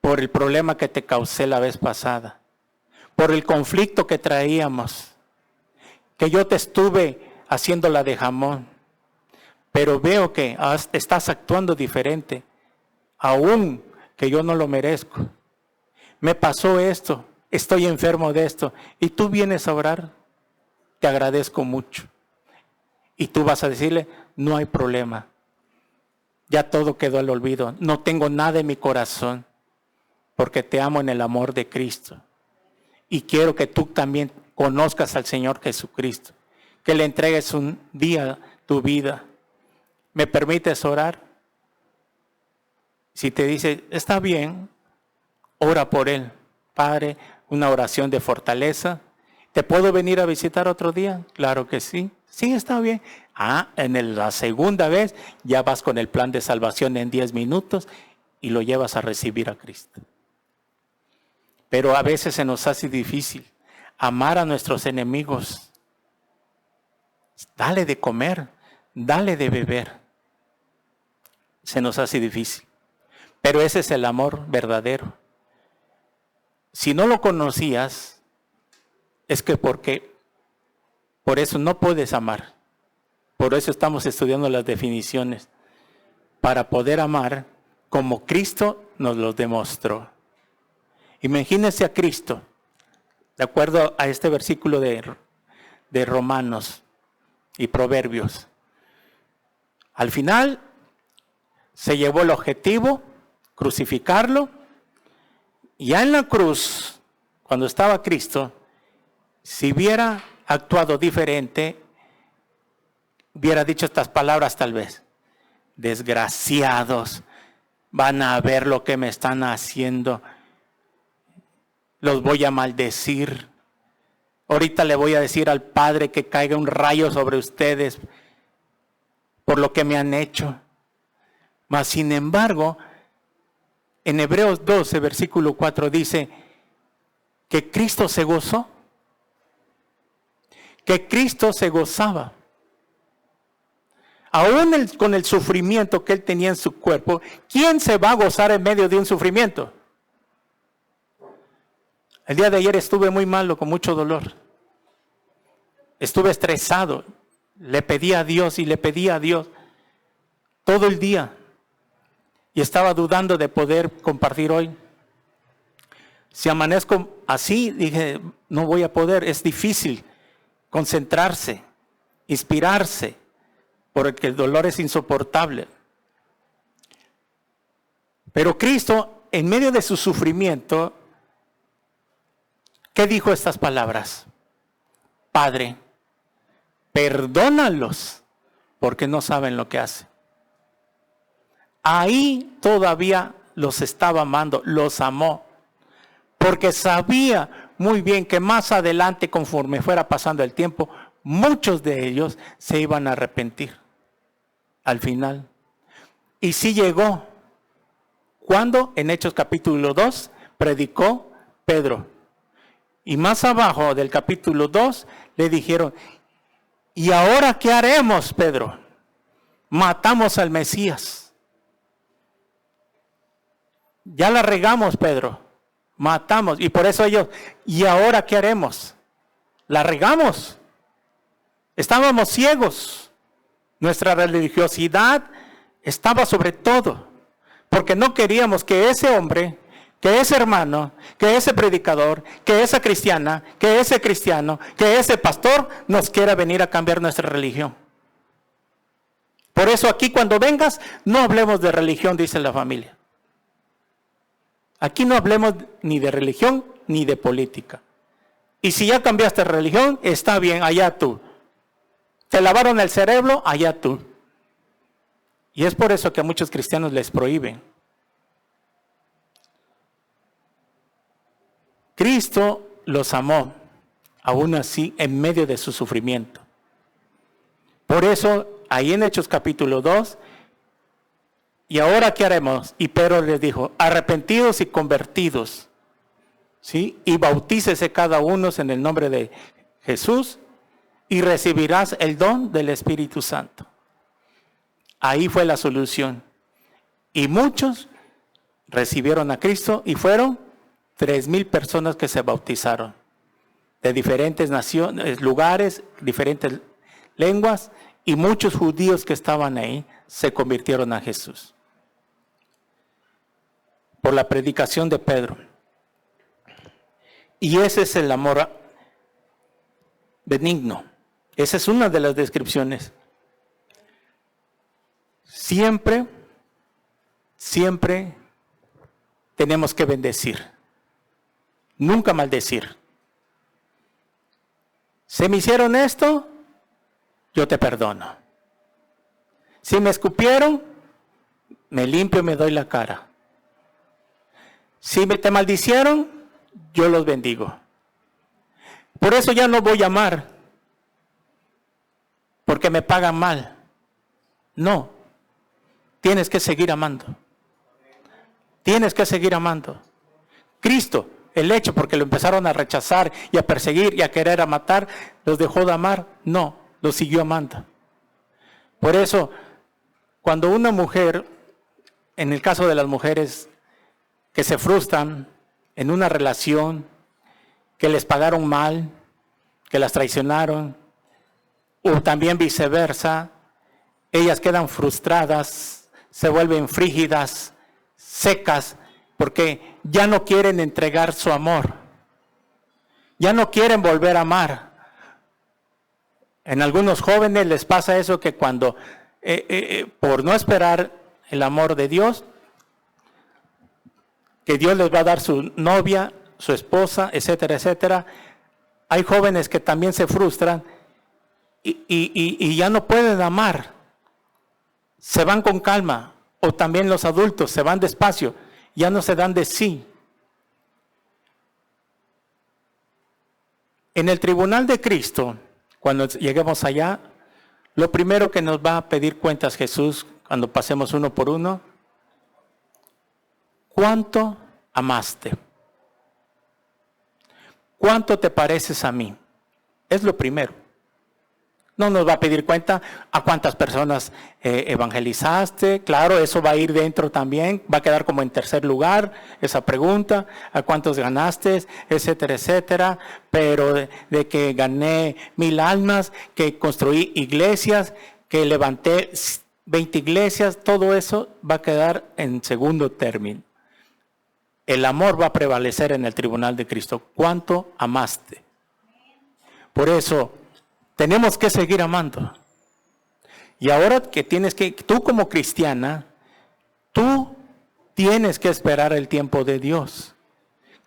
por el problema que te causé la vez pasada, por el conflicto que traíamos, que yo te estuve haciendo la de jamón, pero veo que estás actuando diferente, aún que yo no lo merezco. Me pasó esto, estoy enfermo de esto, y tú vienes a orar, te agradezco mucho. Y tú vas a decirle, no hay problema, ya todo quedó al olvido, no tengo nada en mi corazón, porque te amo en el amor de Cristo. Y quiero que tú también conozcas al Señor Jesucristo, que le entregues un día tu vida. ¿Me permites orar? Si te dice, está bien, ora por él. Padre, una oración de fortaleza. ¿Te puedo venir a visitar otro día? Claro que sí. Sí, está bien. En la segunda vez ya vas con el plan de salvación en 10 minutos y lo llevas a recibir a Cristo. Pero a veces se nos hace difícil amar a nuestros enemigos. Dale de comer, dale de beber. Se nos hace difícil. Pero ese es el amor verdadero. Si no lo conocías, es que por eso no puedes amar. Por eso estamos estudiando las definiciones. Para poder amar como Cristo nos lo demostró. Imagínense a Cristo, de acuerdo a este versículo de Romanos y Proverbios. Al final se llevó el objetivo, crucificarlo. Ya en la cruz, cuando estaba Cristo, si hubiera actuado diferente, hubiera dicho estas palabras tal vez: desgraciados, van a ver lo que me están haciendo, los voy a maldecir. Ahorita le voy a decir al Padre que caiga un rayo sobre ustedes por lo que me han hecho. Mas sin embargo, en Hebreos 12, versículo 4 dice que Cristo se gozó, que Cristo se gozaba. Aún con el sufrimiento que Él tenía en su cuerpo, ¿quién se va a gozar en medio de un sufrimiento? El día de ayer estuve muy malo, con mucho dolor. Estuve estresado. Le pedí a Dios y le pedí a Dios todo el día. Y estaba dudando de poder compartir hoy. Si amanezco así, dije, no voy a poder. Es difícil concentrarse, inspirarse, porque el dolor es insoportable. Pero Cristo, en medio de su sufrimiento, ¿qué dijo estas palabras? Padre, perdónalos, porque no saben lo que hacen. Ahí todavía los estaba amando, los amó, porque sabía muy bien que más adelante, conforme fuera pasando el tiempo, muchos de ellos se iban a arrepentir al final. Y sí llegó. Cuando en Hechos capítulo 2 predicó Pedro. Y más abajo del capítulo 2 le dijeron, ¿y ahora qué haremos, Pedro? Matamos al Mesías. Ya la regamos, Pedro. Matamos. Y por eso ellos, ¿y ahora qué haremos? La regamos. Estábamos ciegos. Nuestra religiosidad estaba sobre todo. Porque no queríamos que ese hombre, que ese hermano, que ese predicador, que esa cristiana, que ese cristiano, que ese pastor nos quiera venir a cambiar nuestra religión. Por eso aquí cuando vengas, no hablemos de religión, dice la familia. Aquí no hablemos ni de religión ni de política. Y si ya cambiaste religión, está bien, allá tú. Te lavaron el cerebro, allá tú. Y es por eso que a muchos cristianos les prohíben. Cristo los amó, aún así, en medio de su sufrimiento. Por eso, ahí en Hechos capítulo 2, ¿y ahora qué haremos? Y Pedro les dijo, arrepentidos y convertidos, ¿sí? Y bautícese cada uno en el nombre de Jesús y recibirás el don del Espíritu Santo. Ahí fue la solución. Y muchos recibieron a Cristo y fueron 3,000 personas que se bautizaron. De diferentes naciones, lugares, diferentes lenguas. Y muchos judíos que estaban ahí se convirtieron a Jesús. Por la predicación de Pedro. Y ese es el amor benigno. Esa es una de las descripciones. Siempre tenemos que bendecir. Nunca maldecir. ¿Se me hicieron esto? Yo te perdono. Si me escupieron, me limpio y me doy la cara. Si te maldicieron, yo los bendigo. Por eso ya no voy a amar, porque me pagan mal. No, tienes que seguir amando. Tienes que seguir amando. Cristo, el hecho porque lo empezaron a rechazar y a perseguir y a querer a matar, los dejó de amar. No, los siguió amando. Por eso, cuando una mujer, en el caso de las mujeres que se frustran en una relación, que les pagaron mal, que las traicionaron, o también viceversa, ellas quedan frustradas, se vuelven frígidas, secas, porque ya no quieren entregar su amor, ya no quieren volver a amar. En algunos jóvenes les pasa eso, que cuando, por no esperar el amor de Dios, que Dios les va a dar su novia, su esposa, etcétera, etcétera. Hay jóvenes que también se frustran y ya no pueden amar. Se van con calma, o también los adultos se van despacio, ya no se dan de sí. En el tribunal de Cristo, cuando lleguemos allá, lo primero que nos va a pedir cuentas Jesús, cuando pasemos uno por uno, ¿cuánto amaste? ¿Cuánto te pareces a mí? Es lo primero. No nos va a pedir cuenta a cuántas personas evangelizaste. Claro, eso va a ir dentro también. Va a quedar como en tercer lugar esa pregunta. A cuántos ganaste, etcétera, etcétera. Pero de que gané 1000 almas, que construí iglesias, que levanté 20 iglesias, todo eso va a quedar en segundo término. El amor va a prevalecer en el tribunal de Cristo. ¿Cuánto amaste? Por eso tenemos que seguir amando. Y ahora que tú como cristiana, tú tienes que esperar el tiempo de Dios.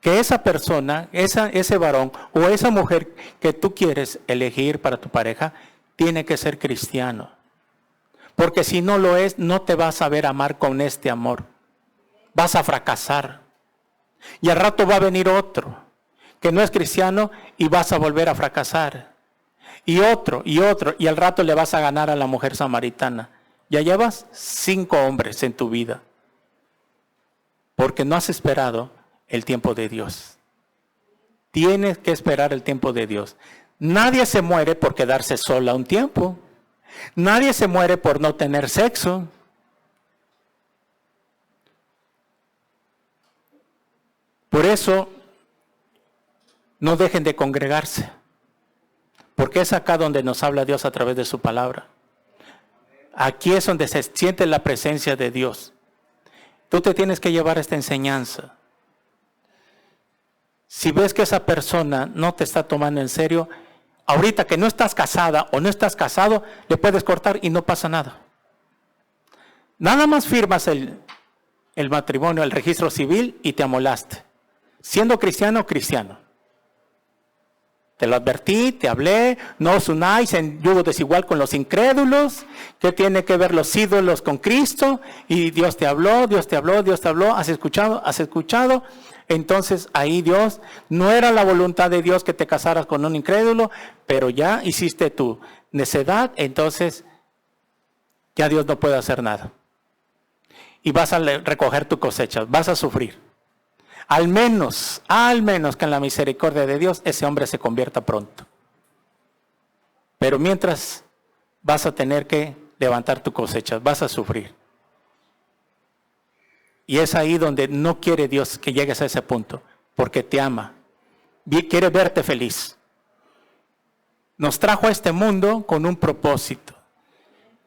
Que esa persona, ese varón o esa mujer que tú quieres elegir para tu pareja, tiene que ser cristiano. Porque si no lo es, no te vas a ver amar con este amor. Vas a fracasar. Y al rato va a venir otro que no es cristiano y vas a volver a fracasar. Y otro, y al rato le vas a ganar a la mujer samaritana. Ya llevas 5 hombres en tu vida. Porque no has esperado el tiempo de Dios. Tienes que esperar el tiempo de Dios. Nadie se muere por quedarse sola un tiempo. Nadie se muere por no tener sexo. Por eso, no dejen de congregarse. Porque es acá donde nos habla Dios a través de su palabra. Aquí es donde se siente la presencia de Dios. Tú te tienes que llevar esta enseñanza. Si ves que esa persona no te está tomando en serio, ahorita que no estás casada o no estás casado, le puedes cortar y no pasa nada. Nada más firmas el matrimonio, el registro civil y te amolaste. Siendo cristiano, cristiano. Te lo advertí, te hablé, no os unáis en yugo desigual con los incrédulos. ¿Qué tiene que ver los ídolos con Cristo? Y Dios te habló, ¿has escuchado? Entonces ahí Dios, no era la voluntad de Dios que te casaras con un incrédulo, pero ya hiciste tu necedad, entonces ya Dios no puede hacer nada. Y vas a recoger tu cosecha, vas a sufrir. Al menos que en la misericordia de Dios ese hombre se convierta pronto. Pero mientras vas a tener que levantar tu cosecha, vas a sufrir. Y es ahí donde no quiere Dios que llegues a ese punto, porque te ama. Quiere verte feliz. Nos trajo a este mundo con un propósito,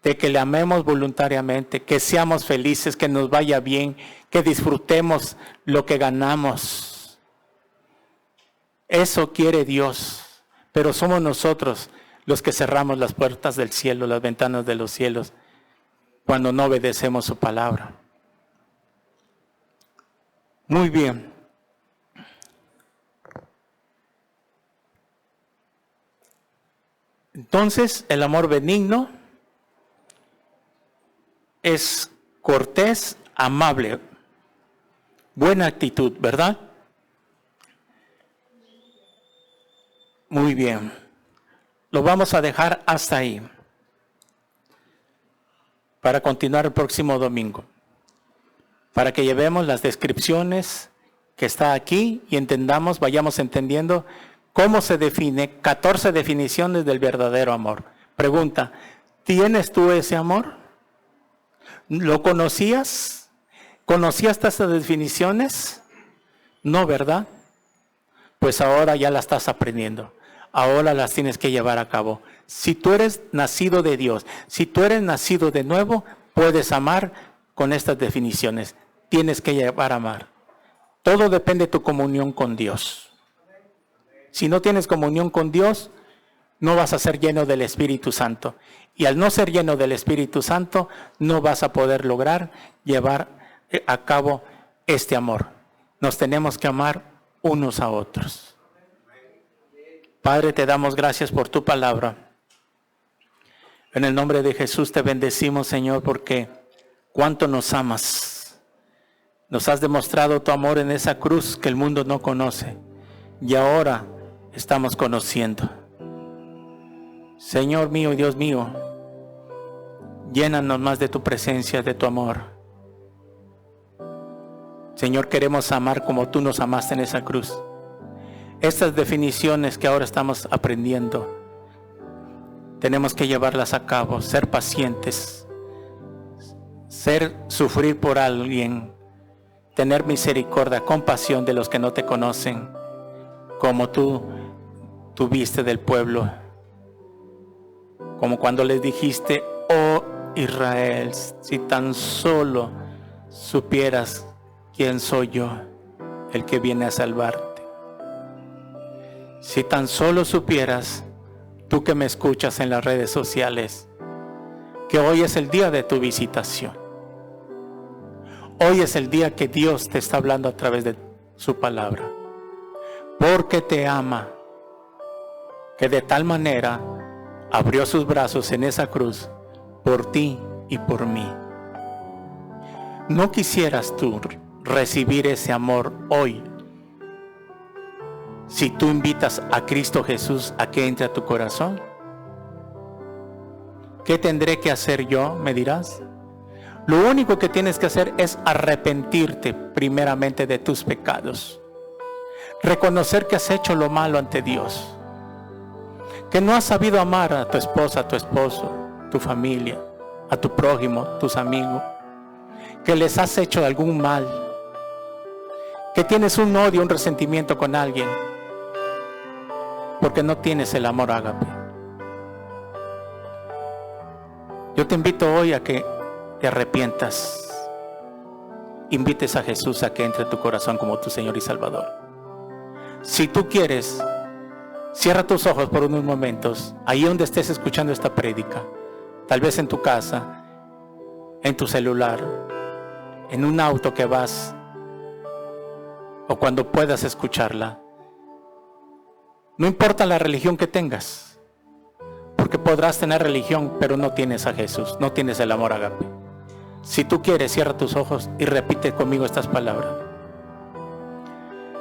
de que le amemos voluntariamente, que seamos felices, que nos vaya bien, que disfrutemos lo que ganamos. Eso quiere Dios, pero somos nosotros los que cerramos las puertas del cielo, las ventanas de los cielos, cuando no obedecemos su palabra. Muy bien. Entonces, el amor benigno es cortés, amable, buena actitud, ¿verdad? Muy bien. Lo vamos a dejar hasta ahí para continuar el próximo domingo, para que llevemos las descripciones que está aquí y entendamos, vayamos entendiendo cómo se define 14 definiciones del verdadero amor. Pregunta, ¿tienes tú ese amor? ¿Lo conocías? ¿Conocías estas definiciones? No, ¿verdad? Pues ahora ya las estás aprendiendo. Ahora las tienes que llevar a cabo. Si tú eres nacido de Dios, si tú eres nacido de nuevo, puedes amar con estas definiciones. Tienes que llevar a amar. Todo depende de tu comunión con Dios. Si no tienes comunión con Dios, no vas a ser lleno del Espíritu Santo. Y al no ser lleno del Espíritu Santo, no vas a poder lograr llevar a cabo este amor. Nos tenemos que amar unos a otros. Padre, te damos gracias por tu palabra. En el nombre de Jesús te bendecimos, Señor, porque cuánto nos amas. Nos has demostrado tu amor en esa cruz que el mundo no conoce. Y ahora estamos conociendo. Señor mío y Dios mío, llénanos más de tu presencia, de tu amor. Señor, queremos amar como tú nos amaste en esa cruz. Estas definiciones que ahora estamos aprendiendo, tenemos que llevarlas a cabo, ser pacientes, sufrir por alguien, tener misericordia, compasión de los que no te conocen, como tú tuviste del pueblo. Como cuando les dijiste: oh Israel, si tan solo supieras quién soy yo, el que viene a salvarte. Si tan solo supieras, tú que me escuchas en las redes sociales, que hoy es el día de tu visitación. Hoy es el día que Dios te está hablando a través de su palabra. Porque te ama, que de tal manera abrió sus brazos en esa cruz por ti y por mí. ¿No quisieras tú recibir ese amor hoy? Si tú invitas a Cristo Jesús a que entre a tu corazón. ¿Qué tendré que hacer yo? Me dirás. Lo único que tienes que hacer es arrepentirte primeramente de tus pecados. Reconocer que has hecho lo malo ante Dios. Que no has sabido amar a tu esposa, a tu esposo, tu familia, a tu prójimo, tus amigos. Que les has hecho algún mal. Que tienes un odio, un resentimiento con alguien. Porque no tienes el amor ágape. Yo te invito hoy a que te arrepientas. Invites a Jesús a que entre en tu corazón como tu Señor y Salvador. Si tú quieres, cierra tus ojos por unos momentos, ahí donde estés escuchando esta prédica, tal vez en tu casa, en tu celular, en un auto que vas, o cuando puedas escucharla. No importa la religión que tengas, porque podrás tener religión, pero no tienes a Jesús, no tienes el amor ágape. Si tú quieres, cierra tus ojos y repite conmigo estas palabras.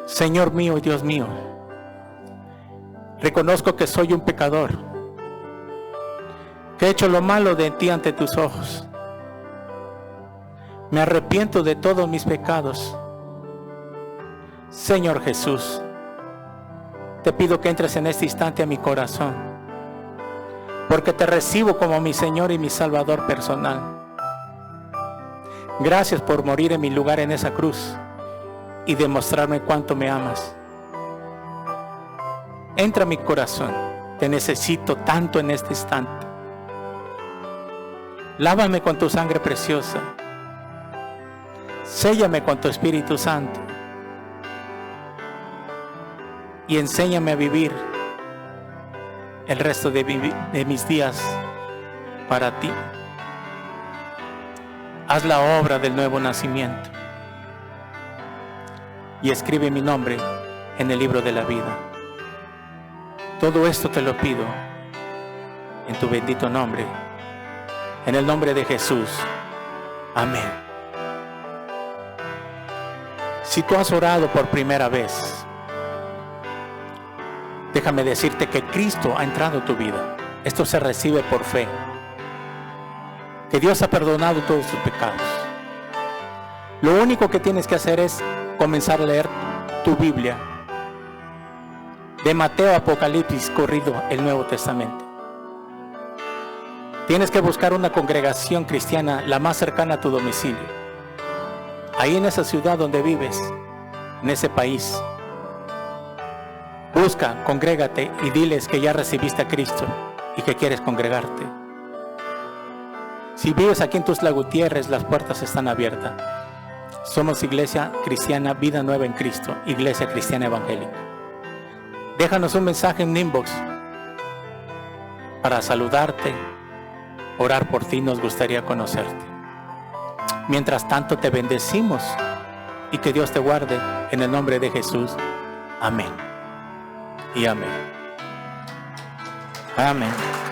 Señor mío y Dios mío, reconozco que soy un pecador, que he hecho lo malo de ti ante tus ojos. Me arrepiento de todos mis pecados. Señor Jesús, te pido que entres en este instante a mi corazón, porque te recibo como mi Señor y mi Salvador personal. Gracias por morir en mi lugar en esa cruz y demostrarme cuánto me amas. Entra a mi corazón, te necesito tanto en este instante. Lávame con tu sangre preciosa. Séllame con tu Espíritu Santo. Y enséñame a vivir el resto de mis días para ti. Haz la obra del nuevo nacimiento y escribe mi nombre en el libro de la vida. Todo esto te lo pido en tu bendito nombre, en el nombre de Jesús. Amén. Si tú has orado por primera vez, déjame decirte que Cristo ha entrado en tu vida. Esto se recibe por fe. Que Dios ha perdonado todos tus pecados. Lo único que tienes que hacer es comenzar a leer tu Biblia. De Mateo a Apocalipsis corrido el Nuevo Testamento. Tienes que buscar una congregación cristiana la más cercana a tu domicilio. Ahí en esa ciudad donde vives, en ese país. Busca, congrégate y diles que ya recibiste a Cristo y que quieres congregarte. Si vives aquí en Tuxtla Gutiérrez, las puertas están abiertas. Somos Iglesia Cristiana Vida Nueva en Cristo, Iglesia Cristiana Evangélica. Déjanos un mensaje en inbox para saludarte, orar por ti, nos gustaría conocerte. Mientras tanto te bendecimos y que Dios te guarde en el nombre de Jesús. Amén y amén. Amén.